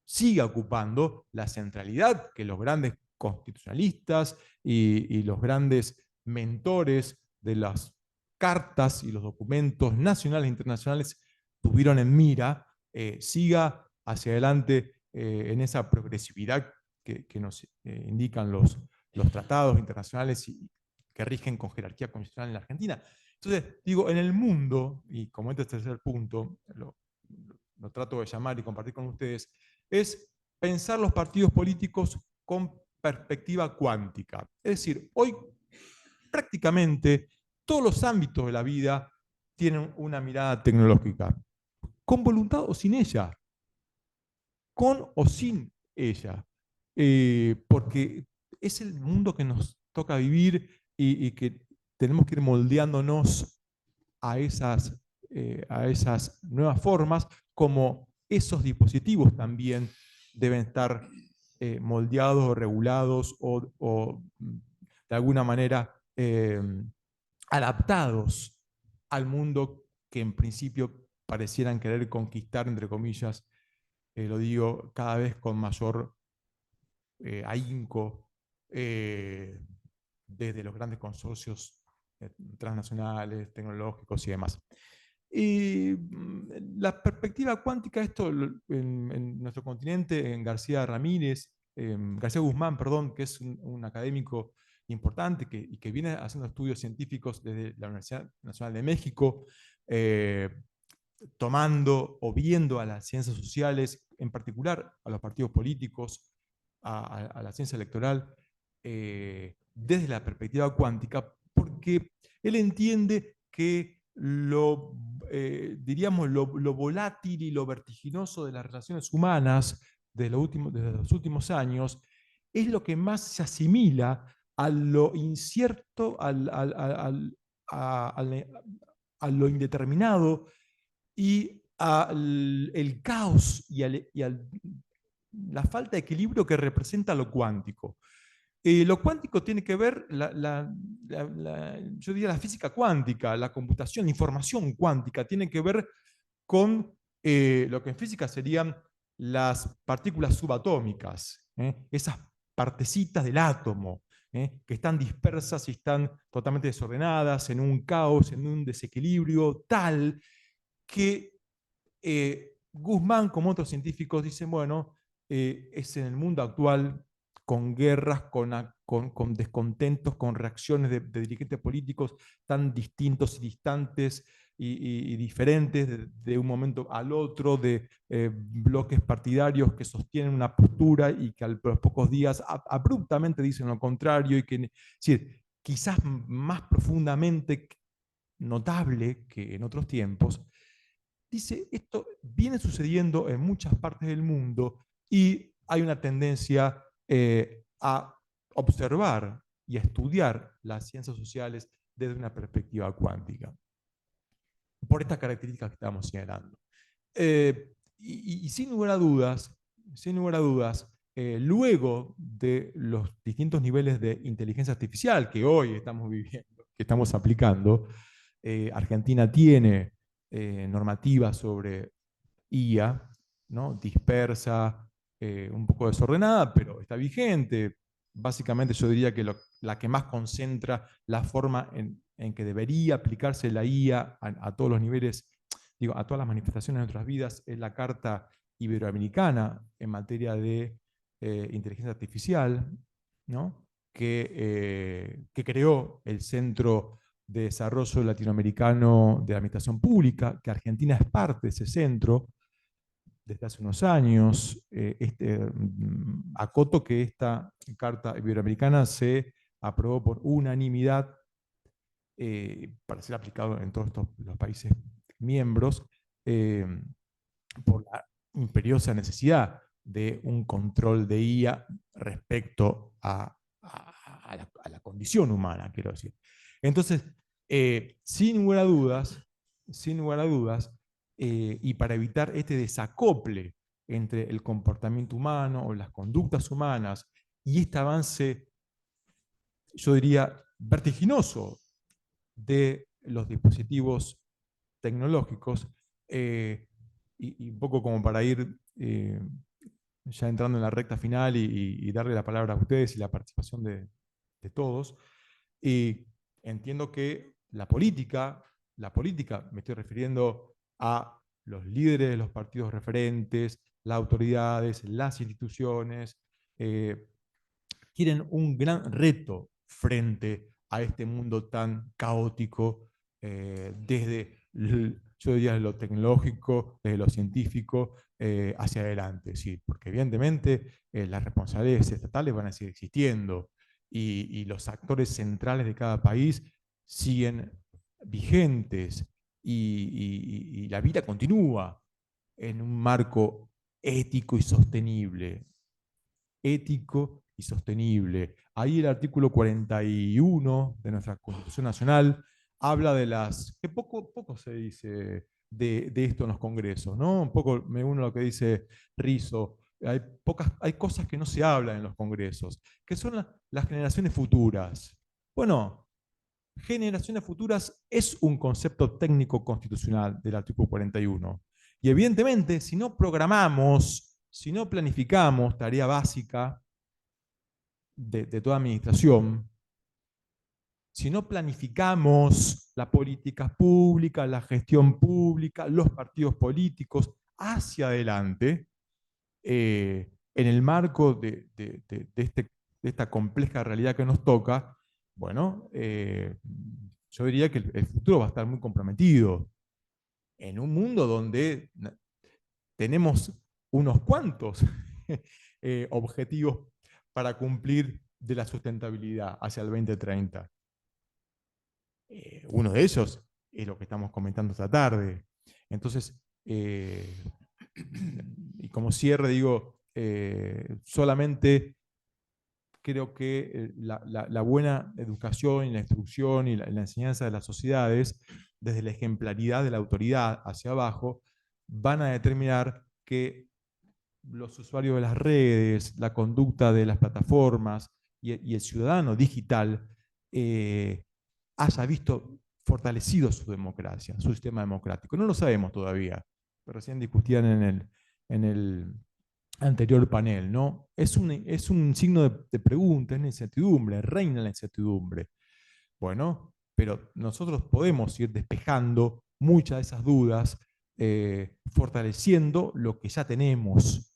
siga ocupando la centralidad que los grandes constitucionalistas y los grandes mentores de las cartas y los documentos nacionales e internacionales tuvieron en mira, siga hacia adelante en esa progresividad que nos indican los tratados internacionales y que rigen con jerarquía constitucional en la Argentina. Entonces, digo, en el mundo, y como este tercer punto, lo trato de llamar y compartir con ustedes, es pensar los partidos políticos con perspectiva cuántica. Es decir, hoy prácticamente todos los ámbitos de la vida tienen una mirada tecnológica, con voluntad o sin ella, con o sin ella, porque es el mundo que nos toca vivir y que tenemos que ir moldeándonos a esas nuevas formas, como esos dispositivos también deben estar moldeados o regulados o de alguna manera adaptados al mundo que en principio parecieran querer conquistar, entre comillas, lo digo cada vez con mayor ahínco, desde los grandes consorcios transnacionales, tecnológicos y demás. Y la perspectiva cuántica, esto en nuestro continente, en García Guzmán, perdón, que es un académico importante y que viene haciendo estudios científicos desde la Universidad Nacional de México, tomando o viendo a las ciencias sociales, en particular a los partidos políticos, a la ciencia electoral, desde la perspectiva cuántica, porque él entiende que diríamos, lo volátil y lo vertiginoso de las relaciones humanas desde los últimos años es lo que más se asimila a lo incierto, a lo indeterminado y al caos y la falta de equilibrio que representa lo cuántico. Lo cuántico tiene que ver, yo diría la física cuántica, la computación, la información cuántica, tiene que ver con lo que en física serían las partículas subatómicas, esas partecitas del átomo, que están dispersas y están totalmente desordenadas, en un caos, en un desequilibrio tal que Guzmán, como otros científicos, dicen, bueno, es en el mundo actual con guerras, con descontentos, con reacciones de dirigentes políticos tan distintos y distantes y diferentes de un momento al otro, de bloques partidarios que sostienen una postura y que a los pocos días abruptamente dicen lo contrario, y que, sí, quizás más profundamente notable que en otros tiempos, dice, esto viene sucediendo en muchas partes del mundo y hay una tendencia a observar y a estudiar las ciencias sociales desde una perspectiva cuántica, por estas características que estamos señalando. Y sin lugar a dudas, luego de los distintos niveles de inteligencia artificial que hoy estamos viviendo, que estamos aplicando, Argentina tiene normativa sobre IA, ¿no? Dispersa, un poco desordenada, pero está vigente. Básicamente yo diría que la que más concentra la forma en que debería aplicarse la IA a todos los niveles, digo, a todas las manifestaciones de nuestras vidas, es la Carta Iberoamericana en materia de inteligencia artificial, ¿no? Que creó el Centro de Desarrollo Latinoamericano de la Administración Pública, que Argentina es parte de ese centro desde hace unos años. Acoto que esta Carta Iberoamericana se aprobó por unanimidad para ser aplicado en todos los países miembros, por la imperiosa necesidad de un control de IA respecto a la condición humana, quiero decir. Entonces, sin lugar a dudas, y para evitar este desacople entre el comportamiento humano o las conductas humanas y este avance, yo diría, vertiginoso de los dispositivos tecnológicos, y un poco como para ir ya entrando en la recta final y darle la palabra a ustedes y la participación de todos, y entiendo que la política, me estoy refiriendo a los líderes de los partidos referentes, las autoridades, las instituciones, tienen un gran reto frente a este mundo tan caótico, desde, yo diría, lo tecnológico, desde lo científico, hacia adelante. Sí, porque evidentemente las responsabilidades estatales van a seguir existiendo y los actores centrales de cada país siguen vigentes y la vida continúa en un marco ético y sostenible. Ético y sostenible. Ahí el artículo 41 de nuestra Constitución Nacional habla de las, que poco se dice de esto en los congresos, ¿no? Un poco me uno a lo que dice Rizo, hay cosas que no se hablan en los congresos, que son las generaciones futuras. Bueno, generaciones futuras es un concepto técnico constitucional del artículo 41. Y evidentemente, si no programamos, si no planificamos, tarea básica de toda administración, si no planificamos la política pública, la gestión pública, los partidos políticos hacia adelante, en el marco de esta compleja realidad que nos toca, bueno, yo diría que el futuro va a estar muy comprometido en un mundo donde tenemos unos cuantos objetivos para cumplir de la sustentabilidad hacia el 2030. Uno de ellos es lo que estamos comentando esta tarde. Entonces, y como cierre digo, solamente creo que la buena educación y la instrucción y la enseñanza de las sociedades, desde la ejemplaridad de la autoridad hacia abajo, van a determinar que los usuarios de las redes, la conducta de las plataformas y el ciudadano digital haya visto fortalecido su democracia, su sistema democrático. No lo sabemos todavía, pero recién discutían en el anterior panel, ¿no? Es un signo de pregunta, es una incertidumbre, reina la incertidumbre. Bueno, pero nosotros podemos ir despejando muchas de esas dudas, fortaleciendo lo que ya tenemos.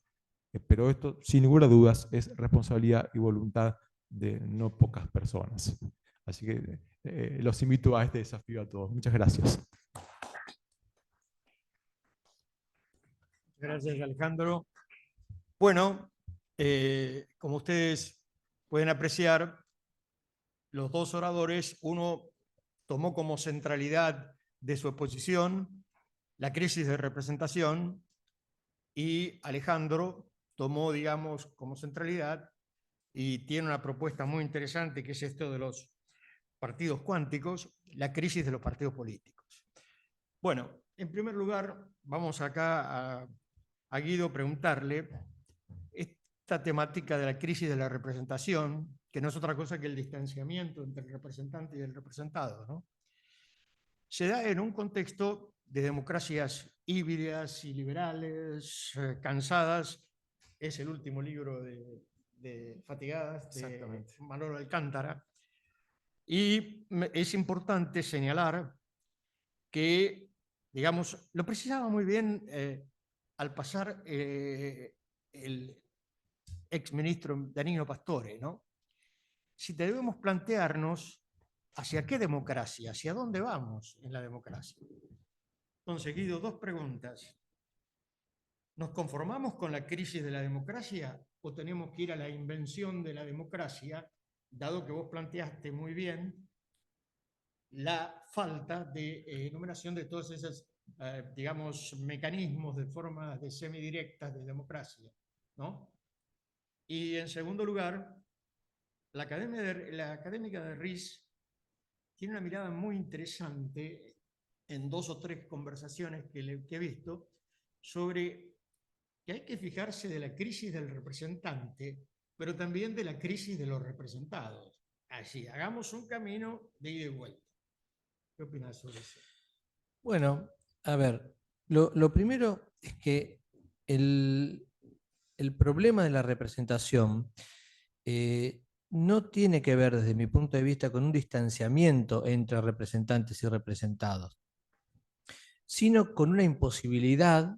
pero esto, sin ninguna duda, es responsabilidad y voluntad de no pocas personas. Así que los invito a este desafío a todos. Muchas gracias. Gracias, Alejandro. Bueno, como ustedes pueden apreciar, los dos oradores, uno tomó como centralidad de su exposición la crisis de representación y Alejandro tomó, digamos, como centralidad y tiene una propuesta muy interesante que es esto de los partidos cuánticos, la crisis de los partidos políticos. Bueno, en primer lugar, vamos acá a Guido a preguntarle esta temática de la crisis de la representación, que no es otra cosa que el distanciamiento entre el representante y el representado, ¿no? Se da en un contexto de democracias híbridas y liberales, cansadas. Es el último libro de Fatigadas de Manolo Alcántara. Y es importante señalar que, digamos, lo precisaba muy bien al pasar el exministro Danilo Pastore, ¿no? Si debemos plantearnos hacia qué democracia, hacia dónde vamos en la democracia. Entonces, Guido, dos preguntas. ¿Nos conformamos con la crisis de la democracia o tenemos que ir a la invención de la democracia, dado que vos planteaste muy bien la falta de enumeración de todos esos, digamos, mecanismos de formas de semidirectas de democracia, ¿no? Y en segundo lugar, la académica de RIS tiene una mirada muy interesante en dos o tres conversaciones que he visto sobre que hay que fijarse de la crisis del representante, pero también de la crisis de los representados. Así, hagamos un camino de ida y vuelta. ¿Qué opinas sobre eso? Bueno, a ver, lo primero es que el problema de la representación no tiene que ver, desde mi punto de vista, con un distanciamiento entre representantes y representados, sino con una imposibilidad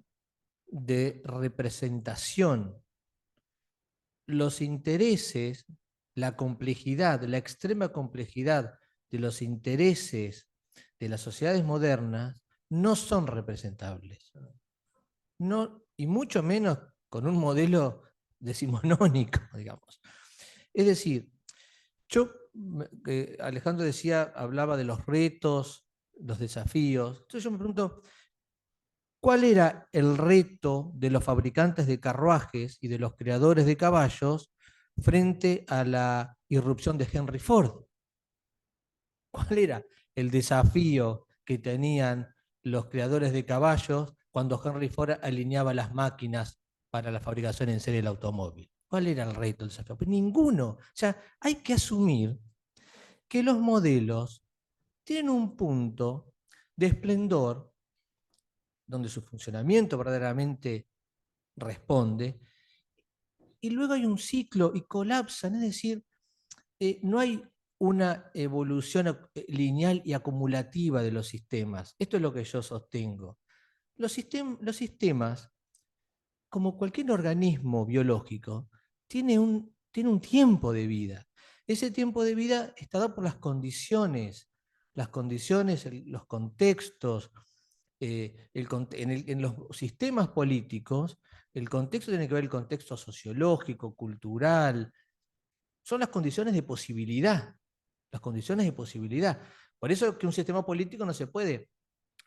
de representación. Los intereses, la complejidad, la extrema complejidad de los intereses de las sociedades modernas no son representables. No, y mucho menos con un modelo decimonónico, digamos. Es decir, Alejandro decía, hablaba de los retos, los desafíos. Entonces yo me pregunto, ¿cuál era el reto de los fabricantes de carruajes y de los creadores de caballos frente a la irrupción de Henry Ford? ¿Cuál era el desafío que tenían los creadores de caballos cuando Henry Ford alineaba las máquinas para la fabricación en serie del automóvil? ¿Cuál era el reto, el desafío? Pues ninguno. O sea, hay que asumir que los modelos tienen un punto de esplendor donde su funcionamiento verdaderamente responde, y luego hay un ciclo y colapsan, es decir, no hay una evolución lineal y acumulativa de los sistemas. Esto es lo que yo sostengo. Los sistemas, como cualquier organismo biológico, tiene un tiempo de vida. Ese tiempo de vida está dado por las condiciones, los contextos. En los sistemas políticos, el contexto tiene que ver el contexto sociológico, cultural, son las condiciones de posibilidad, las condiciones de posibilidad. Por eso que un sistema político no se puede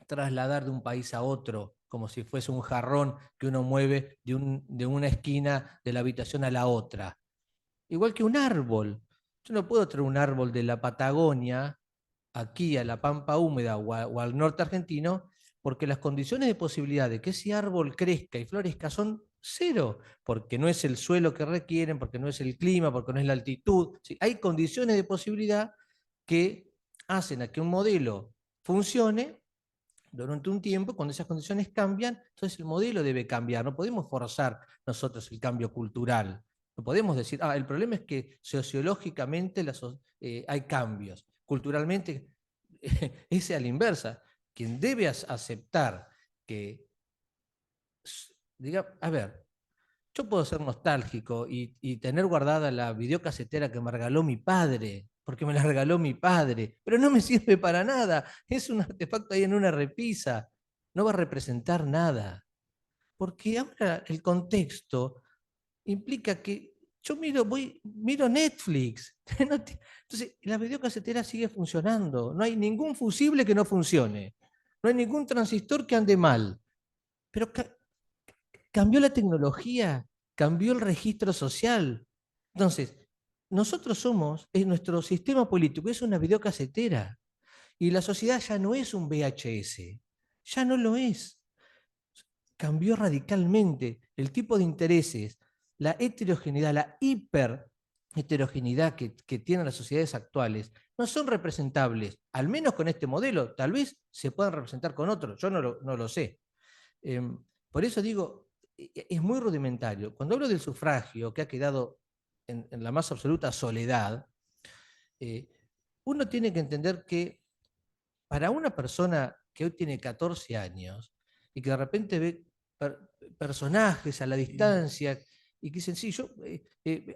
trasladar de un país a otro, como si fuese un jarrón que uno mueve de una esquina de la habitación a la otra. Igual que un árbol. Yo no puedo traer un árbol de la Patagonia aquí a la Pampa húmeda o al norte argentino, porque las condiciones de posibilidad de que ese árbol crezca y florezca son cero, porque no es el suelo que requieren, porque no es el clima, porque no es la altitud. ¿Sí? Hay condiciones de posibilidad que hacen a que un modelo funcione durante un tiempo. Cuando esas condiciones cambian, entonces el modelo debe cambiar. No podemos forzar nosotros el cambio cultural. No podemos decir, el problema es que sociológicamente hay cambios. Culturalmente es a la inversa. Quien debe aceptar que, diga, a ver, Yo puedo ser nostálgico y tener guardada la videocasetera que me regaló mi padre, porque me la regaló mi padre, pero no me sirve para nada. Es un artefacto ahí en una repisa. No va a representar nada. Porque ahora el contexto implica que yo miro Netflix. Entonces, la videocasetera sigue funcionando. No hay ningún fusible que no funcione. No hay ningún transistor que ande mal. Pero cambió la tecnología, cambió el registro social. Entonces, nosotros somos, nuestro sistema político es una videocasetera. Y la sociedad ya no es un VHS. Ya no lo es. Cambió radicalmente el tipo de intereses, la heterogeneidad, la hiperheterogeneidad que tienen las sociedades actuales, no son representables, al menos con este modelo, tal vez se puedan representar con otro, yo no lo sé. Por eso digo, es muy rudimentario. Cuando hablo del sufragio, que ha quedado en la más absoluta soledad, uno tiene que entender que para una persona que hoy tiene 14 años y que de repente ve personajes a la distancia y que dicen, sí, yo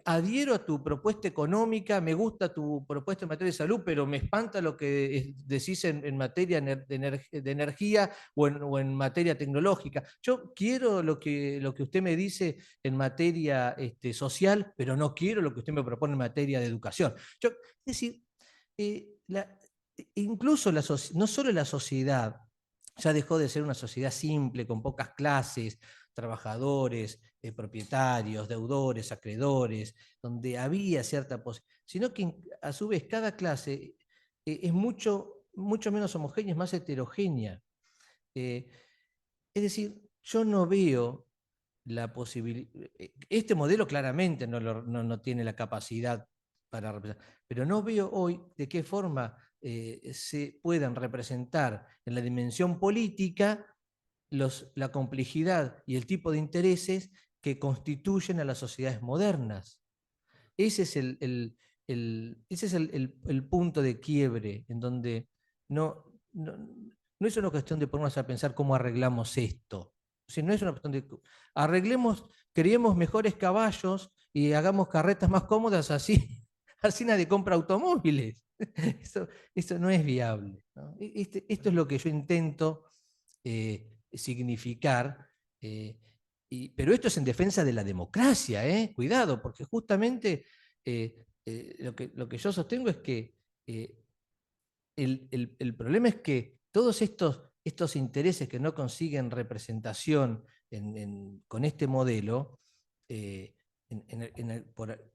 adhiero a tu propuesta económica, me gusta tu propuesta en materia de salud, pero me espanta lo que decís en materia de energía o en materia tecnológica. Yo quiero lo que usted me dice en materia social, pero no quiero lo que usted me propone en materia de educación. Es decir, incluso no solo la sociedad ya dejó de ser una sociedad simple, con pocas clases, trabajadores, propietarios, deudores, acreedores, donde había cierta posibilidad, sino que a su vez cada clase es mucho menos homogénea, es más heterogénea. Es decir, yo no veo la posibilidad, este modelo claramente no tiene la capacidad para representar, pero no veo hoy de qué forma se puedan representar en la dimensión política la complejidad y el tipo de intereses que constituyen a las sociedades modernas. Ese es el punto de quiebre en donde no, no, no es una cuestión de ponernos a pensar cómo arreglamos esto. O sea, no es una cuestión de arreglemos, creemos mejores caballos y hagamos carretas más cómodas, así, así nadie compra automóviles. Eso no es viable, ¿no? Esto es lo que yo intento significar, pero esto es en defensa de la democracia, cuidado, porque justamente lo que yo sostengo es que el problema es que todos estos intereses que no consiguen representación con este modelo,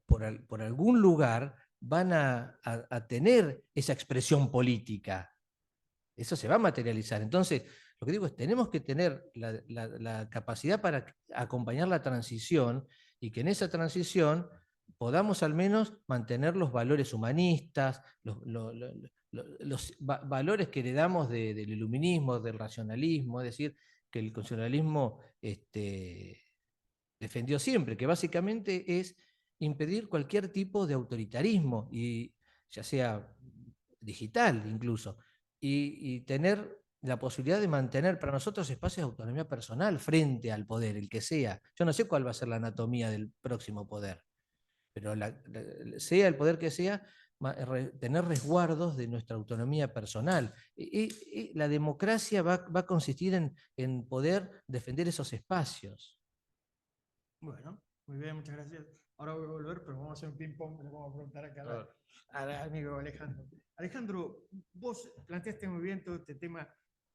por algún lugar van a tener esa expresión política. Eso se va a materializar. Entonces, lo que digo es, tenemos que tener la capacidad para acompañar la transición y que en esa transición podamos al menos mantener los valores humanistas, los valores que heredamos del iluminismo, del racionalismo, es decir, que el constitucionalismo defendió siempre, que básicamente es impedir cualquier tipo de autoritarismo, y ya sea digital incluso, y tener la posibilidad de mantener para nosotros espacios de autonomía personal frente al poder, el que sea. Yo no sé cuál va a ser la anatomía del próximo poder, pero sea el poder que sea, tener resguardos de nuestra autonomía personal. Y la democracia va a consistir en poder defender esos espacios. Bueno, muy bien, muchas gracias. Ahora voy a volver, pero vamos a hacer un ping-pong, le vamos a preguntar acá al amigo Alejandro. Alejandro, vos planteaste muy bien todo este tema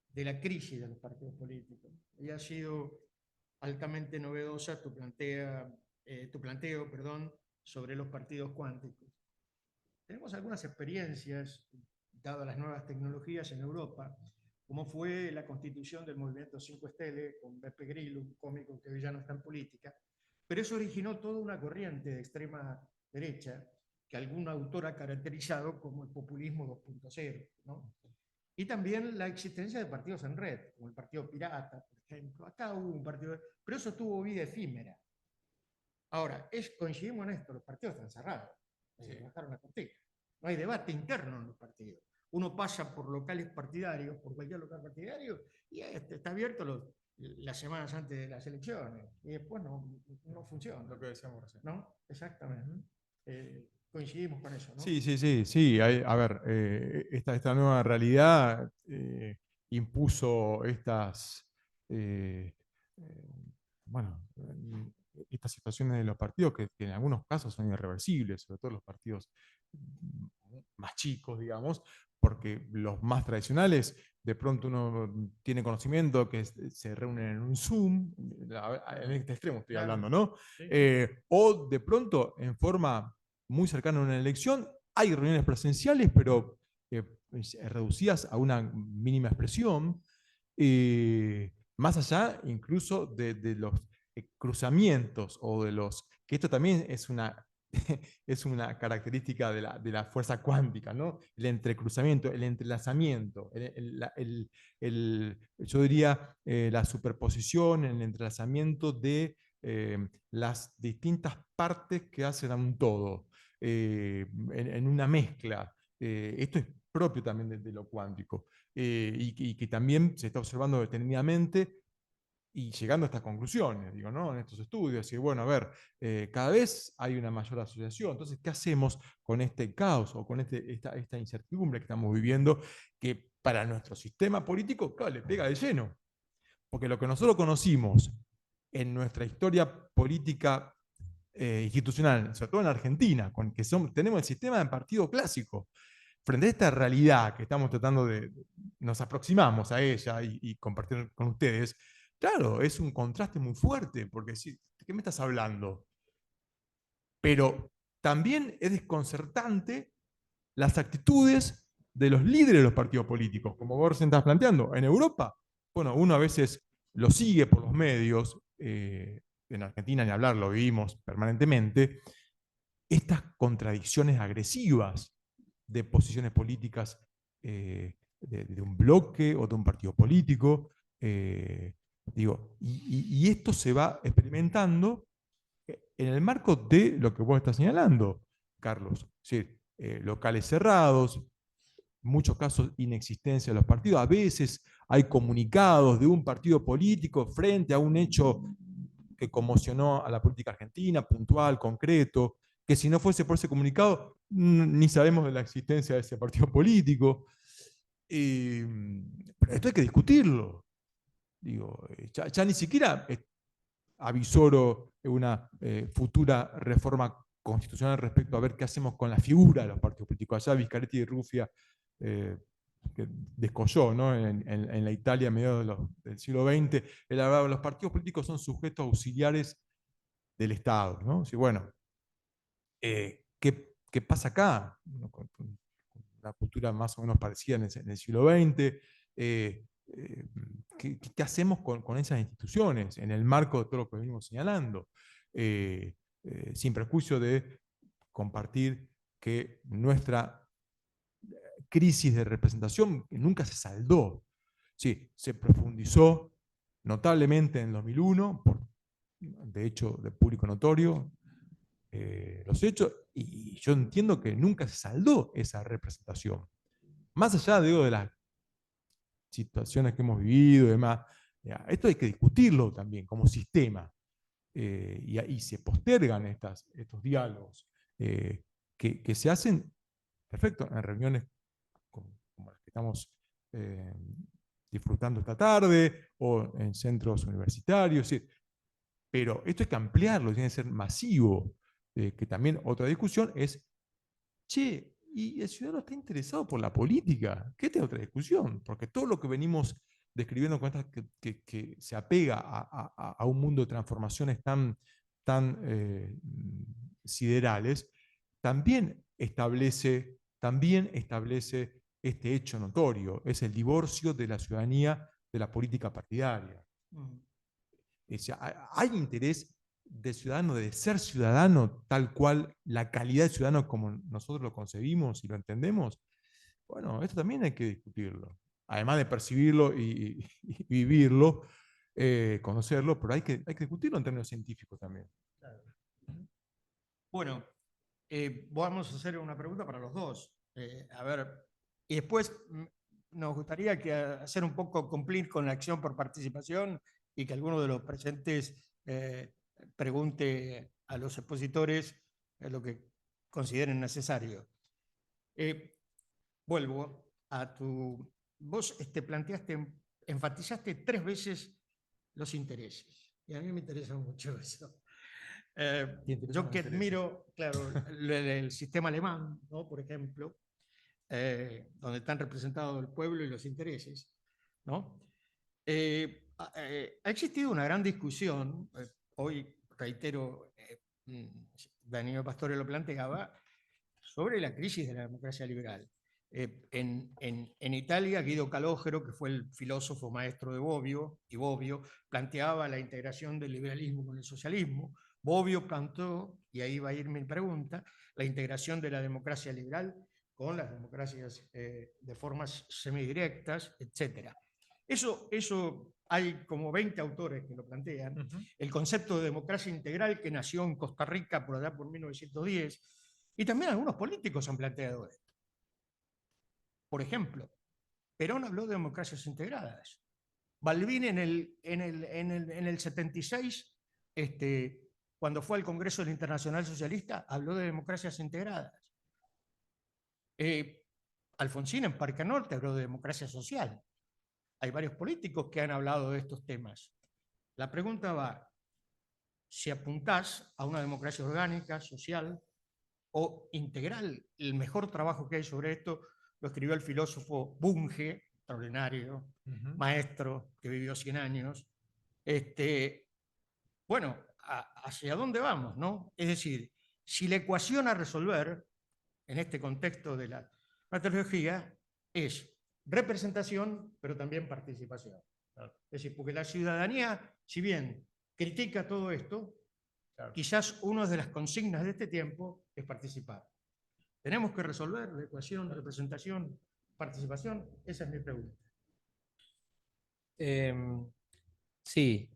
de la crisis de los partidos políticos. Y ha sido altamente novedosa tu planteo, perdón, sobre los partidos cuánticos. Tenemos algunas experiencias, dadas las nuevas tecnologías en Europa, como fue la constitución del movimiento 5 Stelle con Beppe Grillo, un cómico que hoy ya no está en política, pero eso originó toda una corriente de extrema derecha que algún autor ha caracterizado como el populismo 2.0, ¿no? Y también la existencia de partidos en red, como el Partido Pirata, por ejemplo. Acá hubo un partido, pero eso tuvo vida efímera. Ahora, coincidimos en esto, los partidos están cerrados, se bajaron la cortina. No hay debate interno en los partidos. Uno pasa por locales partidarios, por cualquier local partidario, y está abierto las semanas antes de las elecciones y después no funciona. Lo que decíamos recién. ¿No? Exactamente. Coincidimos con eso, ¿no? Sí, sí, sí, sí. A ver, esta nueva realidad impuso eh, bueno, estas situaciones de los partidos que en algunos casos son irreversibles, sobre todo los partidos más chicos, digamos, porque los más tradicionales, de pronto uno tiene conocimiento que se reúnen en un Zoom, en este extremo estoy Claro. hablando, ¿no? Sí. O de pronto, en forma muy cercana a una elección, hay reuniones presenciales, pero reducidas a una mínima expresión, más allá incluso de los cruzamientos o de los, que esto también es una, es una característica de la fuerza cuántica, ¿no? El entrecruzamiento, el entrelazamiento, yo diría la superposición, el entrelazamiento de las distintas partes que hacen a un todo, en una mezcla. Esto es propio también de lo cuántico, y que también se está observando detenidamente y llegando a estas conclusiones, digo, ¿no? En estos estudios, y bueno, a ver, cada vez hay una mayor asociación. Entonces, ¿qué hacemos con este caos o con esta incertidumbre que estamos viviendo, que para nuestro sistema político, claro, le pega de lleno? Porque lo que nosotros conocimos en nuestra historia política institucional, sobre todo en Argentina, con que tenemos el sistema de partido clásico, frente a esta realidad que estamos tratando nos aproximamos a ella y compartir con ustedes, claro, es un contraste muy fuerte, porque ¿de qué me estás hablando? Pero también es desconcertante las actitudes de los líderes de los partidos políticos, como vos recién estás planteando. En Europa, bueno, uno a veces lo sigue por los medios, en Argentina ni hablar, lo vivimos permanentemente, estas contradicciones agresivas de posiciones políticas de un bloque o de un partido político. Y esto se va experimentando en el marco de lo que vos estás señalando, Carlos. Es decir, locales cerrados, muchos casos inexistencia de los partidos. A veces hay comunicados de un partido político frente a un hecho que conmocionó a la política argentina, puntual, concreto, que si no fuese por ese comunicado, ni sabemos de la existencia de ese partido político. Pero esto hay que discutirlo. Digo, ya ni siquiera avisoro una futura reforma constitucional respecto a ver qué hacemos con la figura de los partidos políticos. Allá Viscaretti y Ruffia que descolló, ¿no? En la Italia a mediados del siglo XX, él hablaba, los partidos políticos son sujetos auxiliares del Estado, ¿no? Sí, bueno, ¿qué pasa acá? Con una cultura más o menos parecida en el siglo XX. ¿Qué hacemos con esas instituciones en el marco de todo lo que venimos señalando? Sin prejuicio de compartir que nuestra crisis de representación nunca se saldó. Sí, se profundizó notablemente en el 2001, de hecho, de público notorio, los hechos, y yo entiendo que nunca se saldó esa representación. Más allá de las situaciones que hemos vivido y demás, esto hay que discutirlo también como sistema, y se postergan estos diálogos que se hacen, perfecto, en reuniones como las que estamos disfrutando esta tarde, o en centros universitarios, ¿sí? Pero esto hay que ampliarlo, tiene que ser masivo, que también otra discusión es, che, ¿y el ciudadano está interesado por la política? ¿Qué es otra discusión? Porque todo lo que venimos describiendo con estas que se apega a un mundo de transformaciones tan siderales, también establece este hecho notorio, es el divorcio de la ciudadanía de la política partidaria. Hay interés de ciudadano, de ser ciudadano tal cual la calidad de ciudadano como nosotros lo concebimos y lo entendemos. Bueno, esto también hay que discutirlo. Además de percibirlo y vivirlo, conocerlo, pero hay que discutirlo en términos científicos también. Bueno, vamos a hacer una pregunta para los dos. A ver, y después nos gustaría hacer un poco cumplir con la acción por participación y que alguno de los presentes pregunte a los expositores lo que consideren necesario. Vuelvo a tu... Vos enfatizaste 3 veces los intereses, y a mí me interesa mucho eso. Yo que admiro, claro, el sistema alemán, ¿no? Por ejemplo, donde están representados el pueblo y los intereses, ¿no? Ha existido una gran discusión, hoy reitero, Daniel Pastore lo planteaba, sobre la crisis de la democracia liberal. En Italia, Guido Calogero, que fue el filósofo maestro de Bobbio, y Bobbio planteaba la integración del liberalismo con el socialismo. Bobbio plantó, y ahí va a ir mi pregunta, la integración de la democracia liberal con las democracias de formas semidirectas, etc. Eso hay como 20 autores que lo plantean. El concepto de democracia integral que nació en Costa Rica por allá por 1910, y también algunos políticos han planteado esto. Por ejemplo, Perón habló de democracias integradas. Balbín en el 76, cuando fue al Congreso del Internacional Socialista, habló de democracias integradas. Alfonsín en Parque Norte habló de democracia social. Hay varios políticos que han hablado de estos temas. La pregunta va, si apuntás a una democracia orgánica, social o integral, el mejor trabajo que hay sobre esto lo escribió el filósofo Bunge, extraordinario, maestro, que vivió 100 años. Bueno, ¿hacia dónde vamos, no? Es decir, si la ecuación a resolver, en este contexto de la metodología, es representación, pero también participación. Claro. Es decir, porque la ciudadanía, si bien critica todo esto, claro, quizás una de las consignas de este tiempo es participar. ¿Tenemos que resolver la ecuación, representación, participación? Esa es mi pregunta. Sí,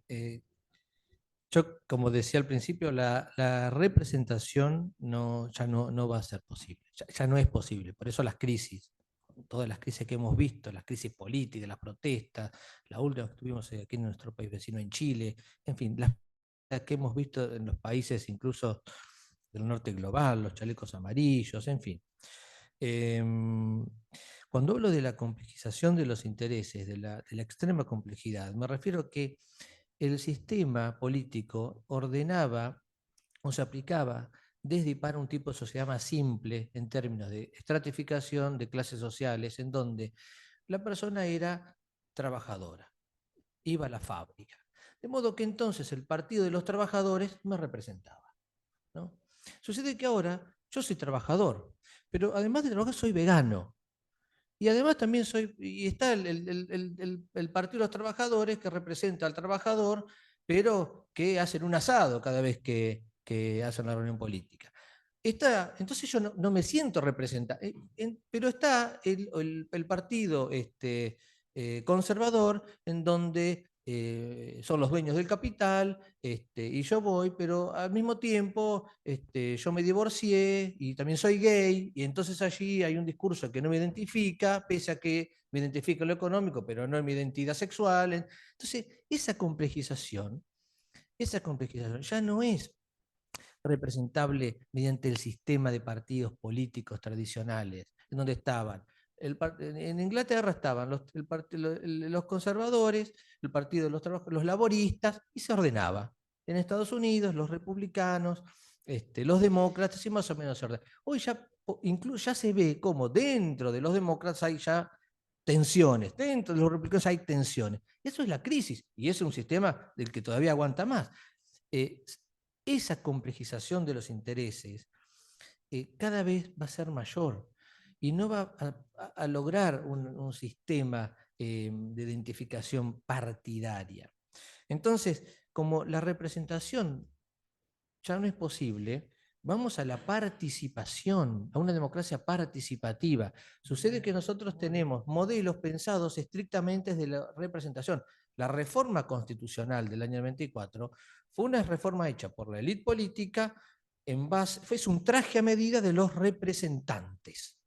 yo, como decía al principio, la representación ya no va a ser posible, ya no es posible. Por eso las crisis, todas las crisis que hemos visto, las crisis políticas, las protestas, la última que tuvimos aquí en nuestro país vecino, en Chile, en fin, las que hemos visto en los países incluso del norte global, los chalecos amarillos, en fin. Cuando hablo de la complejización de los intereses, de la extrema complejidad, me refiero a que el sistema político ordenaba o se aplicaba desde y para un tipo de sociedad más simple en términos de estratificación de clases sociales, en donde la persona era trabajadora, iba a la fábrica. De modo que entonces el Partido de los Trabajadores me representaba, ¿no? Sucede que ahora yo soy trabajador, pero además de trabajar soy vegano. Y además también está el Partido de los Trabajadores que representa al trabajador, pero que hacen un asado cada vez que hacen una reunión política. Entonces yo no me siento representado, pero está el partido conservador, en donde son los dueños del capital, y yo voy, pero al mismo tiempo yo me divorcié y también soy gay, y entonces allí hay un discurso que no me identifica, pese a que me identifica en lo económico, pero no en mi identidad sexual. Entonces, esa complejización ya no es representable mediante el sistema de partidos políticos tradicionales, en donde estaban. En Inglaterra estaban los conservadores, el Partido de los Trabajadores, los laboristas, y se ordenaba. En Estados Unidos, los republicanos, los demócratas, y más o menos se ordenaba. Hoy ya se ve como dentro de los demócratas hay ya tensiones, dentro de los republicanos hay tensiones. Eso es la crisis, y es un sistema del que todavía aguanta más. Esa complejización de los intereses cada vez va a ser mayor y no va a lograr un sistema de identificación partidaria. Entonces, como la representación ya no es posible, vamos a la participación, a una democracia participativa. Sucede que nosotros tenemos modelos pensados estrictamente desde la representación. La reforma constitucional del año 94 fue una reforma hecha por la élite política fue un traje a medida de los representantes.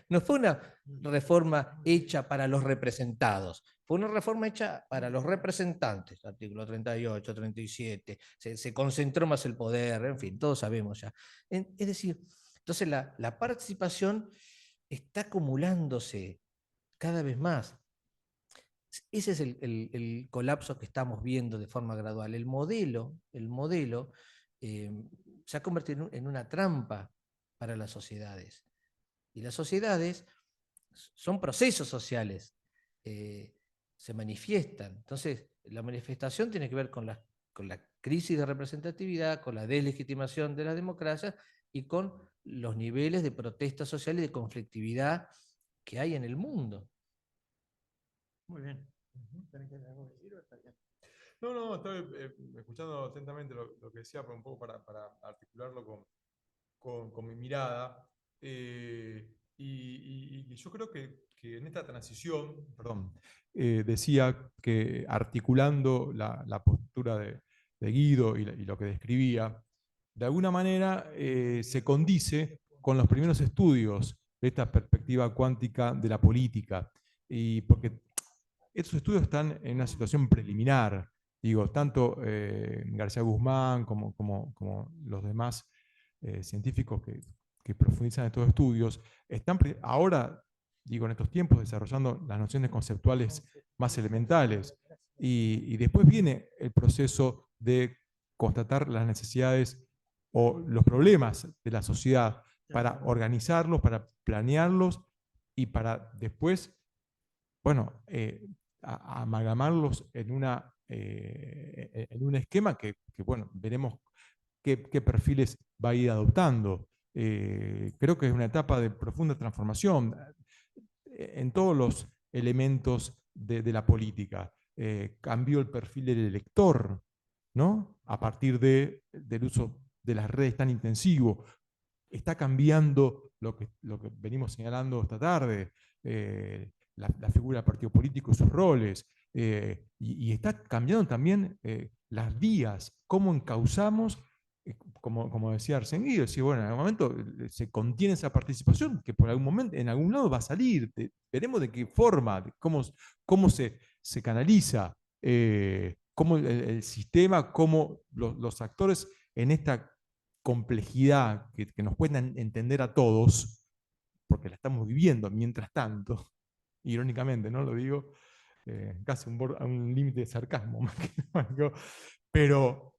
No fue una reforma hecha para los representados, fue una reforma hecha para los representantes, artículo 38, 37, se concentró más el poder, en fin, todos sabemos ya. Es decir, entonces la participación está acumulándose cada vez más. Ese es el colapso que estamos viendo de forma gradual. El modelo se ha convertido en una trampa para las sociedades. Y las sociedades son procesos sociales, se manifiestan. Entonces, la manifestación tiene que ver con la crisis de representatividad, con la deslegitimación de la democracia y con los niveles de protesta social y de conflictividad que hay en el mundo. Muy bien. No, estoy escuchando atentamente lo que decía, pero un poco para articularlo con mi mirada. Y yo creo que en esta transición, perdón, decía que articulando la postura de Guido y lo que describía, de alguna manera se condice con los primeros estudios de esta perspectiva cuántica de la política. Y porque estos estudios están en una situación preliminar, digo, tanto García Guzmán como los demás científicos que profundizan en estos estudios, están ahora, digo, en estos tiempos desarrollando las nociones conceptuales más elementales. Y después viene el proceso de constatar las necesidades o los problemas de la sociedad para organizarlos, para planearlos y para después, bueno, amalgamarlos en un esquema que, bueno, veremos qué perfiles va a ir adoptando. Creo que es una etapa de profunda transformación en todos los elementos de la política. Cambió el perfil del elector, ¿no? A partir del uso de las redes tan intensivo. Está cambiando lo que venimos señalando esta tarde, la figura del partido político y sus roles, y está cambiando también las vías, cómo encauzamos, como decía Arsenguido, si bueno, en algún momento se contiene esa participación, que por algún momento, en algún lado va a salir, veremos de qué forma, cómo se canaliza, cómo el sistema, cómo los actores en esta complejidad que nos puedan entender a todos, porque la estamos viviendo mientras tanto, irónicamente, ¿no? Lo digo casi a un límite de sarcasmo, más que nada, pero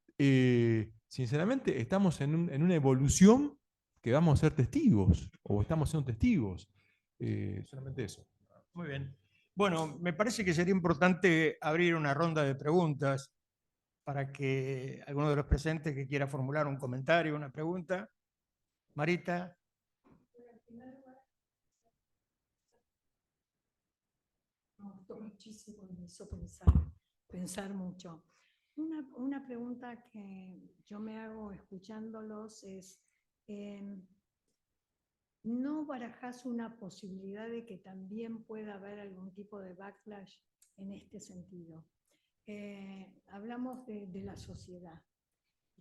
sinceramente estamos en una evolución que vamos a ser testigos, o estamos siendo testigos. Solamente eso. Muy bien. Bueno, me parece que sería importante abrir una ronda de preguntas para que alguno de los presentes que quiera formular un comentario, una pregunta. Marita. Me gustó muchísimo, me hizo pensar mucho. Una pregunta que yo me hago escuchándolos es, ¿no barajas una posibilidad de que también pueda haber algún tipo de backlash en este sentido? Hablamos de la sociedad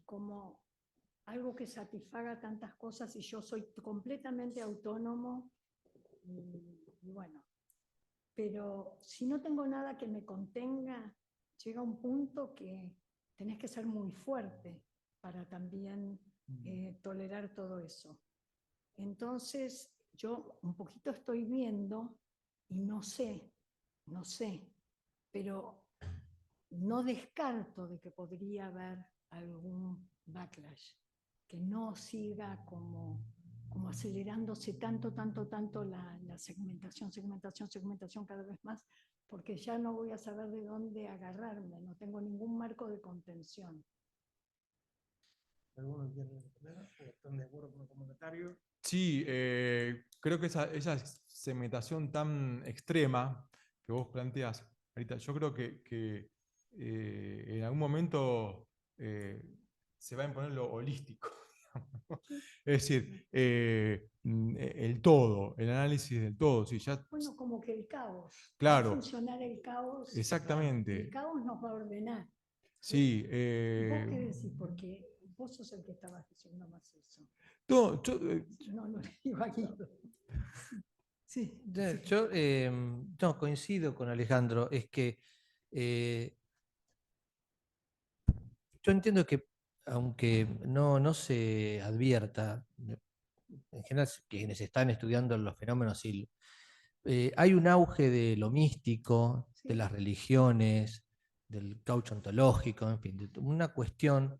como algo que satisfaga tantas cosas y yo soy completamente autónomo y bueno, pero si no tengo nada que me contenga, llega un punto que tenés que ser muy fuerte para también tolerar todo eso. Entonces, yo un poquito estoy viendo y no sé, pero no descarto de que podría haber algún backlash, que no siga como acelerándose tanto la segmentación cada vez más, porque ya no voy a saber de dónde agarrarme, no tengo ningún marco de contención. ¿Alguno quiere responder? ¿O están de acuerdo con el comentario? Sí, creo que esa segmentación tan extrema que vos planteas, ahorita, yo creo que en algún momento se va a imponer lo holístico. Es decir, el todo, el análisis del todo. Sí, ya, bueno, como que el caos. claro. Va a funcionar el caos. Exactamente. El caos nos va a ordenar. Sí. ¿Vos qué decís? Porque vos sos el que estabas diciendo más eso. No, No, no le digo a Guido. Sí, Yo no, coincido con Alejandro, es que yo entiendo que aunque no se advierta, en general quienes están estudiando los fenómenos, sí, hay un auge de lo místico, de sí, las religiones, del caucho ontológico, en fin, de una cuestión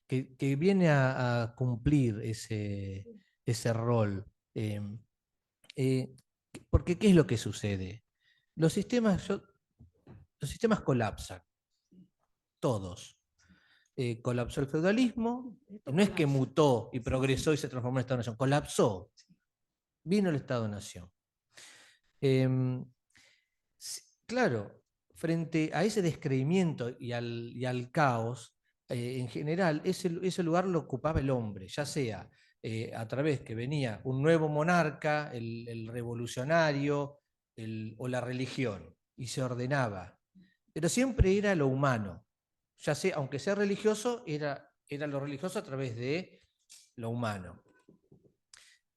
que viene a cumplir ese rol. eh, eh, Porque, ¿qué es lo que sucede? Los sistemas colapsan, todos. Colapsó el feudalismo, esto no es que colapsa. mutó y Sí, progresó sí. y se transformó en Estado-Nación, colapsó, vino el Estado-Nación. Em, claro, frente a ese descreimiento y al caos, en general, ese lugar lo ocupaba el hombre, ya sea a través que venía un nuevo monarca, el revolucionario, o la religión, y se ordenaba. Pero siempre era lo humano, ya sea, aunque sea religioso, era lo religioso a través de lo humano.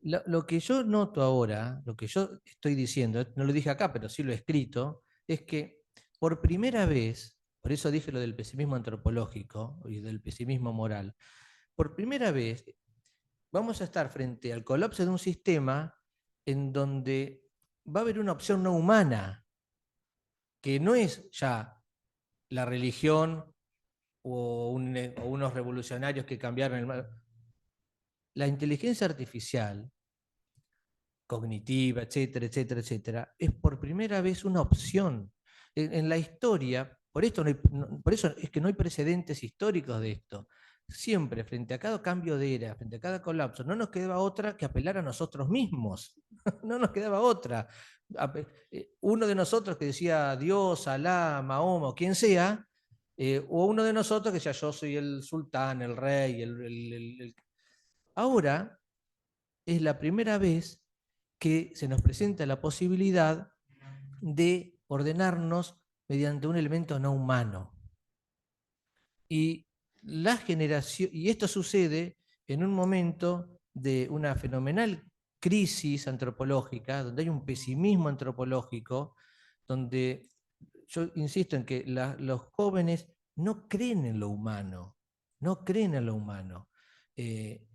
Lo que yo noto ahora, lo que yo estoy diciendo, no lo dije acá, pero sí lo he escrito, es que por primera vez, por eso dije lo del pesimismo antropológico y del pesimismo moral, por primera vez vamos a estar frente al colapso de un sistema en donde va a haber una opción no humana, que no es ya la religión o unos revolucionarios que cambiaron el... La inteligencia artificial cognitiva, etcétera, etcétera, etcétera, es por primera vez una opción. En la historia, por eso es que no hay precedentes históricos de esto. Siempre, frente a cada cambio de era, frente a cada colapso, no nos quedaba otra que apelar a nosotros mismos. No nos quedaba otra. Uno de nosotros que decía Dios, Alá, Mahoma, o quien sea, o uno de nosotros que decía yo soy el sultán, el rey, Ahora es la primera vez que se nos presenta la posibilidad de ordenarnos mediante un elemento no humano. Y esto sucede en un momento de una fenomenal crisis antropológica, donde hay un pesimismo antropológico, donde yo insisto en que los jóvenes no creen en lo humano, no creen en lo humano. Eh,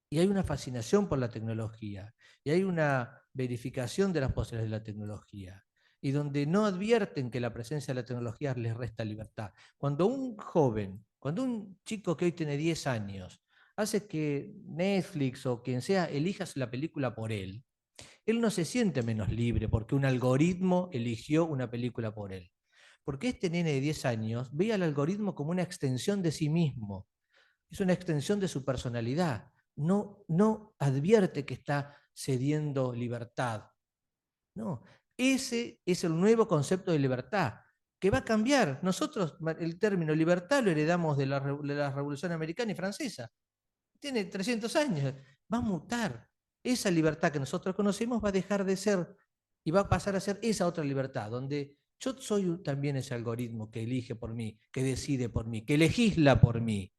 y hay una fascinación por la tecnología, y hay una verificación de las posibilidades de la tecnología, y donde no advierten que la presencia de la tecnología les resta libertad. Cuando un joven, cuando un chico que hoy tiene 10 años, hace que Netflix o quien sea elija la película por él no se siente menos libre porque un algoritmo eligió una película por él. Porque este nene de 10 años ve al algoritmo como una extensión de sí mismo, es una extensión de su personalidad. No advierte que está cediendo libertad. No, ese es el nuevo concepto de libertad, que va a cambiar. Nosotros el término libertad lo heredamos de la Revolución Americana y Francesa. Tiene 300 años, va a mutar. Esa libertad que nosotros conocemos va a dejar de ser y va a pasar a ser esa otra libertad, donde yo soy también ese algoritmo que elige por mí, que decide por mí, que legisla por mí.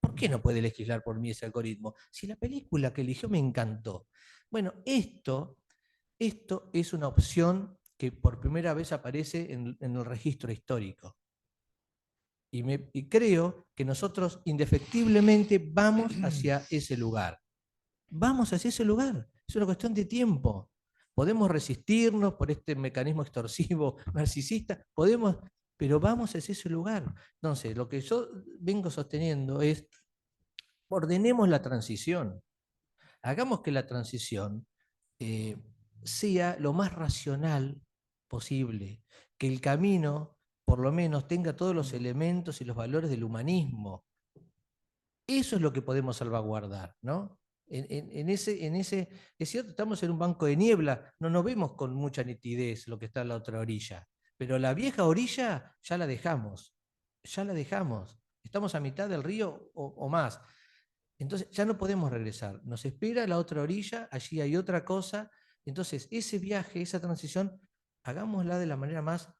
¿Por qué no puede legislar por mí ese algoritmo? Si la película que eligió me encantó. Bueno, esto es una opción que por primera vez aparece en el registro histórico. Y creo que nosotros indefectiblemente vamos hacia ese lugar. Vamos hacia ese lugar. Es una cuestión de tiempo. Podemos resistirnos por este mecanismo extorsivo narcisista, pero vamos hacia ese lugar. Entonces, lo que yo vengo sosteniendo es, ordenemos la transición. Hagamos que la transición eh, sea lo más racional posible, que el camino por lo menos tenga todos los elementos y los valores del humanismo. Eso es lo que podemos salvaguardar, ¿no? Es cierto, estamos en un banco de niebla, no nos vemos con mucha nitidez lo que está en la otra orilla, pero la vieja orilla ya la dejamos, estamos a mitad del río o más. Entonces ya no podemos regresar. Nos espera la otra orilla, allí hay otra cosa. Entonces ese viaje, esa transición, hagámosla de la manera más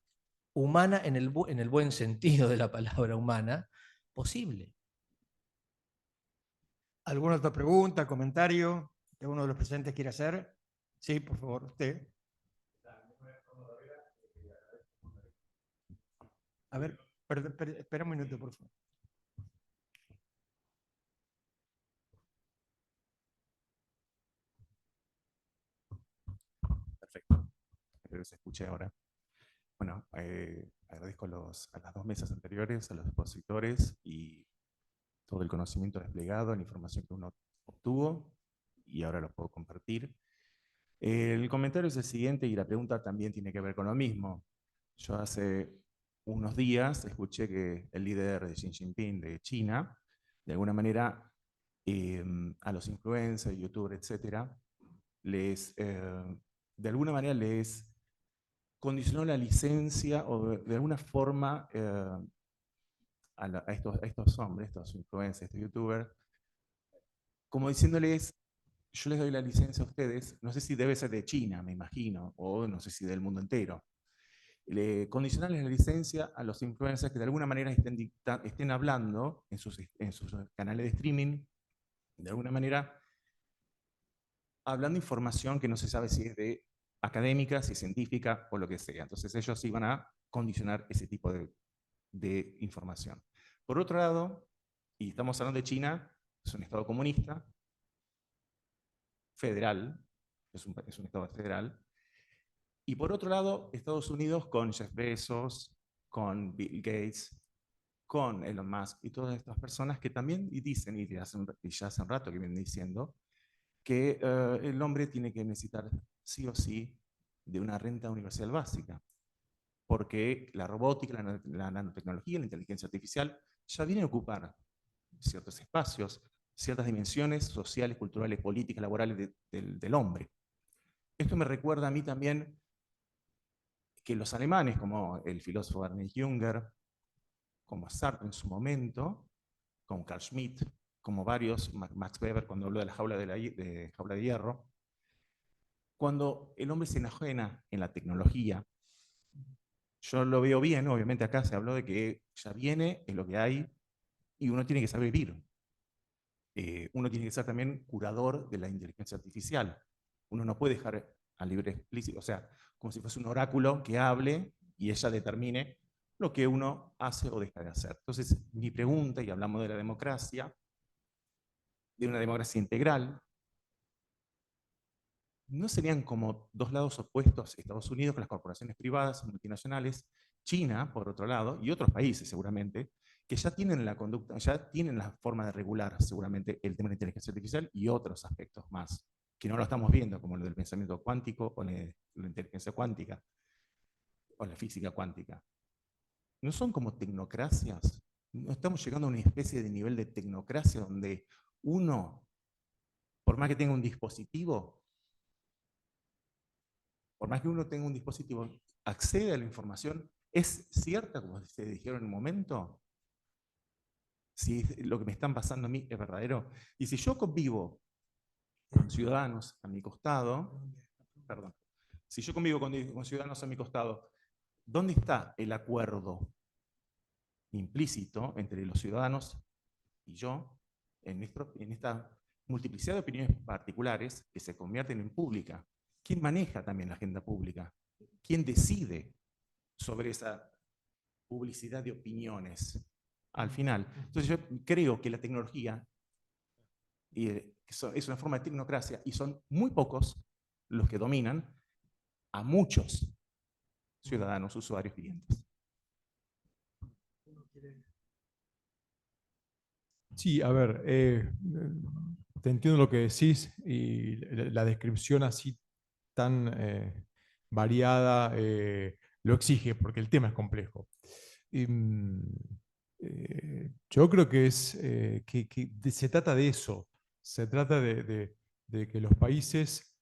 humana en el buen, sentido de la palabra humana posible. ¿Alguna otra pregunta, comentario que uno de los presentes quiera hacer? Sí, por favor, usted. A ver, espera un minuto, por favor. Perfecto. Espero que se escuche ahora. Bueno, agradezco a las dos mesas anteriores, a los expositores y todo el conocimiento desplegado, la información que uno obtuvo y ahora lo puedo compartir. El comentario es el siguiente y la pregunta también tiene que ver con lo mismo. Yo hace unos días escuché que el líder de Xi Jinping de China, de alguna manera, a los influencers, youtubers, etcétera, de alguna manera les condicionó la licencia o de alguna forma a estos hombres, estos influencers, estos youtubers, como diciéndoles, yo les doy la licencia a ustedes, no sé si debe ser de China, me imagino, o no sé si del mundo entero. Condicionarles la licencia a los influencers que de alguna manera estén hablando en sus canales de streaming, de alguna manera hablando información que no se sabe si es de académica, si es científica o lo que sea. Entonces ellos iban a condicionar ese tipo de información. Por otro lado, y estamos hablando de China, es un estado comunista, federal, es un estado federal, y por otro lado, Estados Unidos con Jeff Bezos, con Bill Gates, con Elon Musk y todas estas personas que también dicen, y ya hace un rato que vienen diciendo, que el hombre tiene que necesitar sí o sí de una renta universal básica, porque la robótica, la nanotecnología, la inteligencia artificial ya vienen a ocupar ciertos espacios, ciertas dimensiones sociales, culturales, políticas, laborales del hombre. Esto me recuerda a mí también que los alemanes, como el filósofo Ernest Jünger, como Sartre en su momento, como Carl Schmitt, como varios, Max Weber cuando habló de la jaula de hierro, cuando el hombre se enajena en la tecnología, yo lo veo bien, obviamente acá se habló de que ya viene, es lo que hay, y uno tiene que saber vivir. Uno tiene que ser también curador de la inteligencia artificial. Uno no puede dejar a libre explícito, o sea, como si fuese un oráculo que hable y ella determine lo que uno hace o deja de hacer. Entonces, mi pregunta, y hablamos de la democracia, de una democracia integral, ¿no serían como dos lados opuestos Estados Unidos con las corporaciones privadas, multinacionales, China, por otro lado, y otros países seguramente, que ya tienen la conducta, ya tienen la forma de regular seguramente el tema de la inteligencia artificial y otros aspectos más, que no lo estamos viendo, como el del pensamiento cuántico o la inteligencia cuántica o la física cuántica? ¿No son como tecnocracias? ¿No estamos llegando a una especie de nivel de tecnocracia donde uno, por más que tenga un dispositivo, accede a la información? ¿Es cierta, como se dijeron en un momento? Si lo que me están pasando a mí es verdadero. Y si yo convivo con ciudadanos a mi costado, si yo convivo con ciudadanos a mi costado, ¿dónde está el acuerdo implícito entre los ciudadanos y yo en esta multiplicidad de opiniones particulares que se convierten en pública? ¿Quién maneja también la agenda pública? ¿Quién decide sobre esa publicidad de opiniones al final? Entonces yo creo que la tecnología es una forma de tecnocracia y son muy pocos los que dominan a muchos ciudadanos, usuarios, clientes. Sí, a ver, te entiendo lo que decís y la descripción así tan variada lo exige porque el tema es complejo. Yo creo que, se trata de eso, se trata de que los países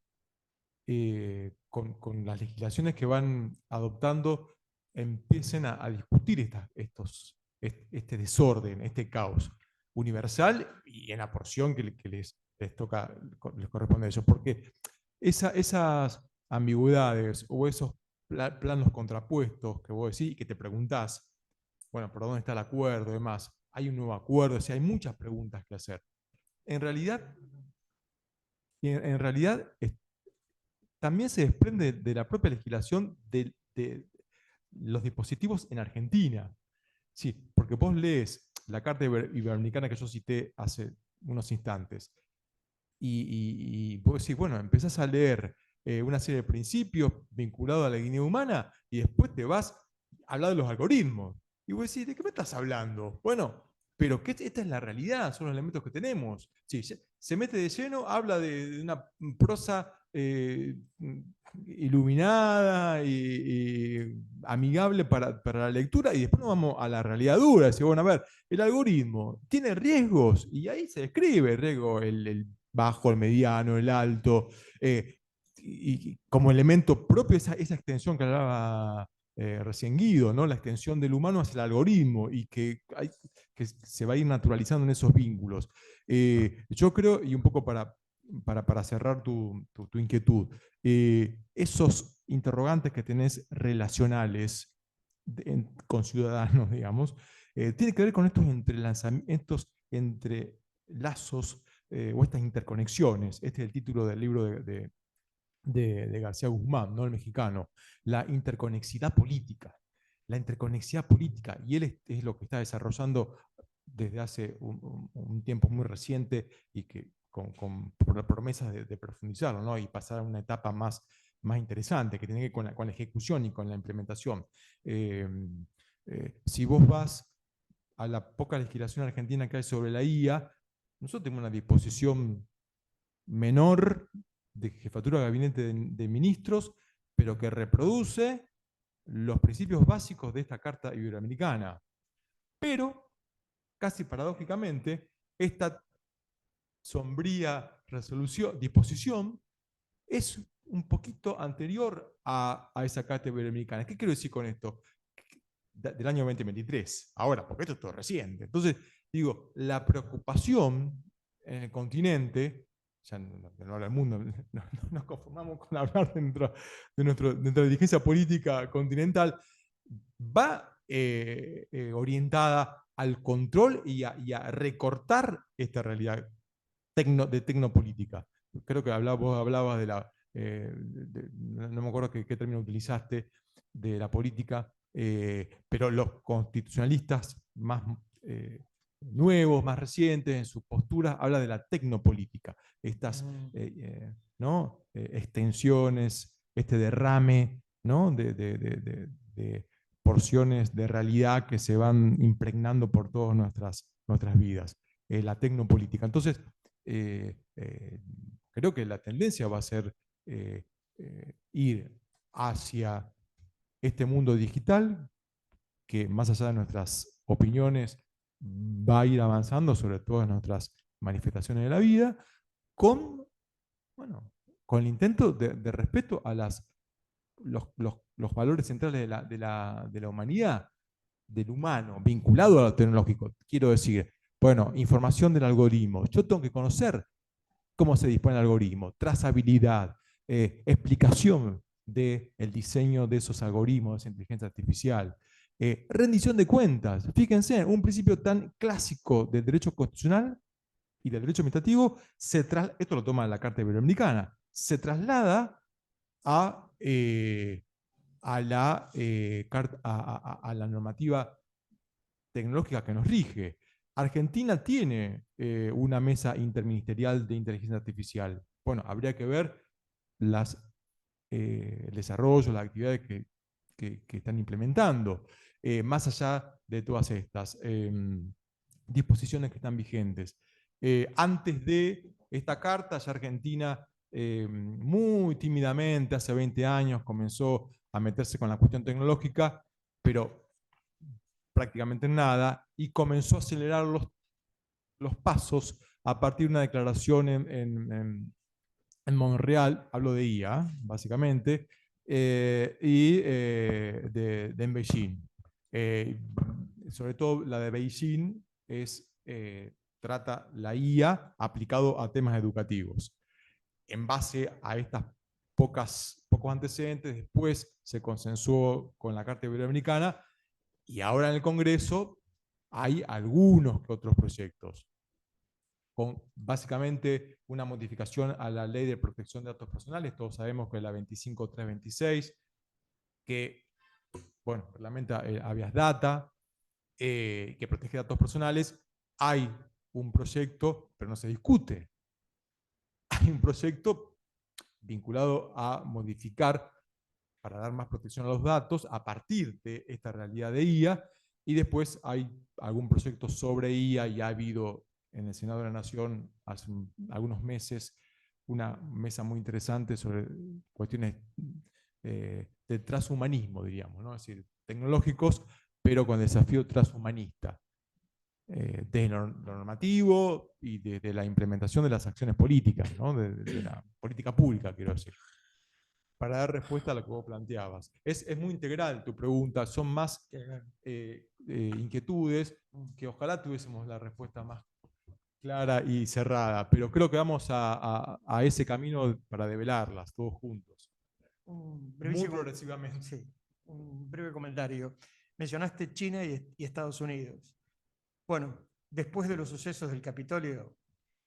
con las legislaciones que van adoptando empiecen a discutir este desorden, este caos universal y en la porción que les toca, les corresponde a ellos. Porque esas ambigüedades o esos planos contrapuestos que vos decís y que te preguntás, bueno, ¿por dónde está el acuerdo y demás? Hay un nuevo acuerdo, o sea, hay muchas preguntas que hacer. en realidad, en realidad también se desprende de la propia legislación de los dispositivos en Argentina. Sí, porque vos lees la Carta Iberoamericana que yo cité hace unos instantes, y vos decís, bueno, empezás a leer una serie de principios vinculados a la dignidad humana, y después te vas a hablar de los algoritmos. Y vos decís, ¿de qué me estás hablando? Bueno, pero esta es la realidad, son los elementos que tenemos. Sí, se mete de lleno, habla de una prosa iluminada y amigable para la lectura, y después nos vamos a la realidad dura. Decimos, bueno, a ver, el algoritmo tiene riesgos, y ahí se describe el riesgo, el bajo, el mediano, el alto, y como elemento propio esa extensión que hablaba recién Guido, ¿no? La extensión del humano hacia el algoritmo, y que se va a ir naturalizando en esos vínculos. Yo creo, y un poco para cerrar tu inquietud, esos interrogantes que tenés relacionales con ciudadanos, digamos, tiene que ver con estos entrelazos o estas interconexiones. Este es el título del libro de García Guzmán, ¿no? El mexicano, la interconexidad política. La interconexidad política, y él es lo que está desarrollando desde hace un tiempo muy reciente, y que con promesas de profundizarlo, ¿no? Y pasar a una etapa más interesante, que tiene que ver con la ejecución y con la implementación. Si vos vas a la poca legislación argentina que hay sobre la IA, nosotros tenemos una disposición menor de jefatura de gabinete de ministros, pero que reproduce los principios básicos de esta Carta Iberoamericana. Pero, casi paradójicamente, esta sombría disposición es un poquito anterior a esa Carta Iberoamericana. ¿Qué quiero decir con esto? Del año 2023, ahora, porque esto es todo reciente. Entonces, digo, la preocupación en el continente, ya no habla el mundo, no nos conformamos con hablar dentro de nuestra dirigencia política continental, va orientada al control y a recortar esta realidad de tecnopolítica. Creo que vos hablabas de la, no me acuerdo qué término utilizaste, de la política, pero los constitucionalistas más nuevos, más recientes, en sus posturas, hablan de la tecnopolítica. Estas ¿no? Extensiones, este derrame, ¿no? de porciones de realidad que se van impregnando por todas nuestras vidas. La tecnopolítica. Entonces, creo que la tendencia va a ser ir hacia este mundo digital, que más allá de nuestras opiniones va a ir avanzando sobre todas nuestras manifestaciones de la vida, con el intento de respeto a los valores centrales de la humanidad, del humano, vinculado a lo tecnológico. Quiero decir, bueno, información del algoritmo. Yo tengo que conocer cómo se dispone el algoritmo, trazabilidad, explicación del diseño de esos algoritmos de inteligencia artificial, rendición de cuentas. Fíjense, un principio tan clásico del derecho constitucional y del derecho administrativo, esto lo toma la Carta Iberoamericana, se traslada a la normativa tecnológica que nos rige. Argentina tiene una mesa interministerial de inteligencia artificial. Bueno, habría que ver el desarrollo, las actividades que están implementando, más allá de todas estas disposiciones que están vigentes. Antes de esta carta, ya Argentina muy tímidamente, hace 20 años, comenzó a meterse con la cuestión tecnológica, pero prácticamente nada, y comenzó a acelerar los pasos a partir de una declaración en Montreal, hablo de IA, básicamente, y en Beijing. Sobre todo la de Beijing trata la IA aplicado a temas educativos. En base a estas pocos antecedentes, después se consensuó con la Carta Iberoamericana, y ahora en el Congreso hay algunos que otros proyectos. con básicamente una modificación a la Ley de Protección de Datos Personales. Todos sabemos que es la 25326, que, bueno, reglamenta habeas data, que protege datos personales. Hay un proyecto, pero no se discute. Hay un proyecto vinculado a modificar para dar más protección a los datos a partir de esta realidad de IA, y después hay algún proyecto sobre IA, y ha habido en el Senado de la Nación hace algunos meses una mesa muy interesante sobre cuestiones de transhumanismo, diríamos, ¿no? Es decir, tecnológicos, pero con desafío transhumanista, desde lo normativo y desde la implementación de las acciones políticas, ¿no? de la política pública, quiero decir, para dar respuesta a lo que vos planteabas. Es muy integral tu pregunta, son más inquietudes que ojalá tuviésemos la respuesta más clara y cerrada, pero creo que vamos a ese camino para develarlas todos juntos. Muy progresivamente. Sí, un breve comentario. Mencionaste China y Estados Unidos. Bueno, después de los sucesos del Capitolio,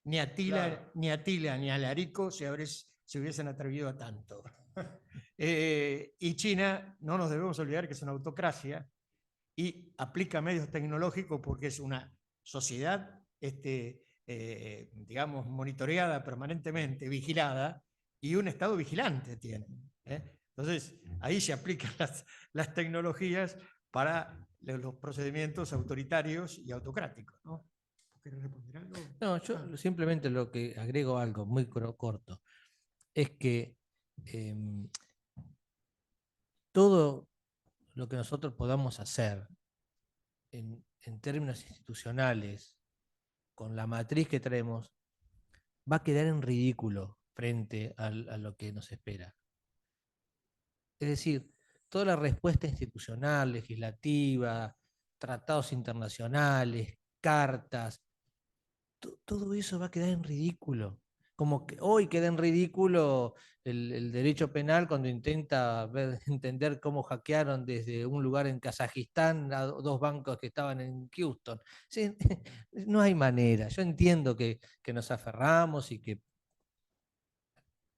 ni Atila, ni Alarico se hubiesen atrevido a tanto. Y China, no nos debemos olvidar que es una autocracia y aplica medios tecnológicos porque es una sociedad, digamos, monitoreada permanentemente, vigilada, y un Estado vigilante tiene. Entonces, ahí se aplican las tecnologías para los procedimientos autoritarios y autocráticos, ¿no? ¿Quieres responder algo? No, yo simplemente lo que agrego algo muy corto, es que todo lo que nosotros podamos hacer en términos institucionales, con la matriz que traemos, va a quedar en ridículo frente a lo que nos espera. Es decir, toda la respuesta institucional, legislativa, tratados internacionales, cartas, todo eso va a quedar en ridículo. Como que hoy queda en ridículo el derecho penal cuando intenta entender cómo hackearon desde un lugar en Kazajistán a dos bancos que estaban en Houston. Sí, no hay manera. Yo entiendo que nos aferramos y que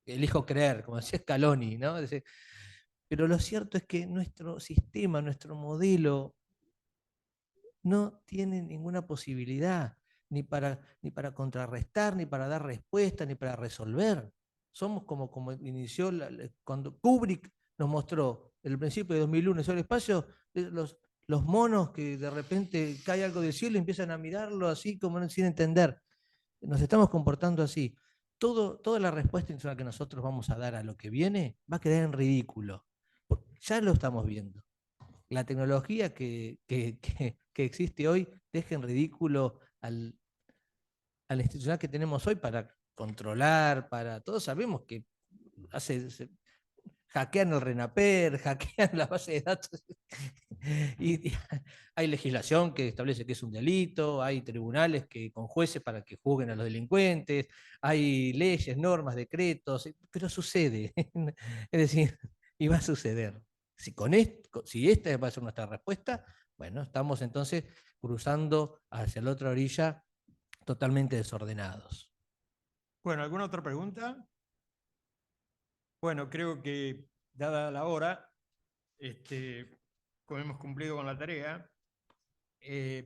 elijo creer, como decía Scaloni, ¿no? Pero lo cierto es que nuestro sistema, nuestro modelo, no tiene ninguna posibilidad ni para contrarrestar, ni para dar respuesta, ni para resolver. Somos como inició cuando Kubrick nos mostró el principio de 2001 sobre el espacio, los monos que de repente cae algo del cielo y empiezan a mirarlo así como sin entender. Nos estamos comportando así. Toda la respuesta institucional que nosotros vamos a dar a lo que viene va a quedar en ridículo. Ya lo estamos viendo. La tecnología que existe hoy deja en ridículo a la institucional que tenemos hoy para controlar, todos sabemos que hackean el RENAPER, hackean la base de datos, y hay legislación que establece que es un delito, hay tribunales con jueces para que juzguen a los delincuentes, hay leyes, normas, decretos, pero sucede, es decir, y va a suceder. Si esta va a ser nuestra respuesta, bueno, estamos entonces cruzando hacia la otra orilla totalmente desordenados. Bueno, ¿alguna otra pregunta? Bueno, creo que dada la hora, como hemos cumplido con la tarea,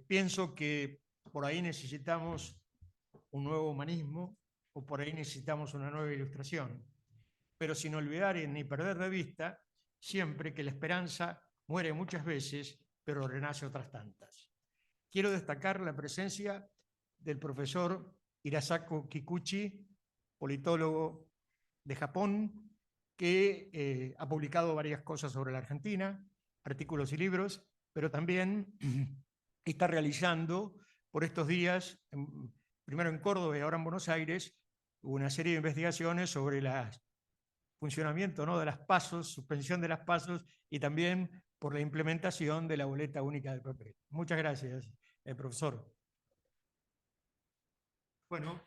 pienso que por ahí necesitamos un nuevo humanismo o por ahí necesitamos una nueva ilustración, pero sin olvidar ni perder de vista siempre que la esperanza muere muchas veces, pero renace otras tantas. Quiero destacar la presencia del profesor Hirasako Kikuchi, politólogo de Japón, que ha publicado varias cosas sobre la Argentina, artículos y libros, pero también está realizando por estos días, primero en Córdoba y ahora en Buenos Aires, una serie de investigaciones sobre el funcionamiento, ¿no?, de las PASO, suspensión de las PASO y también por la implementación de la boleta única del papel. Muchas gracias, profesor. Bueno.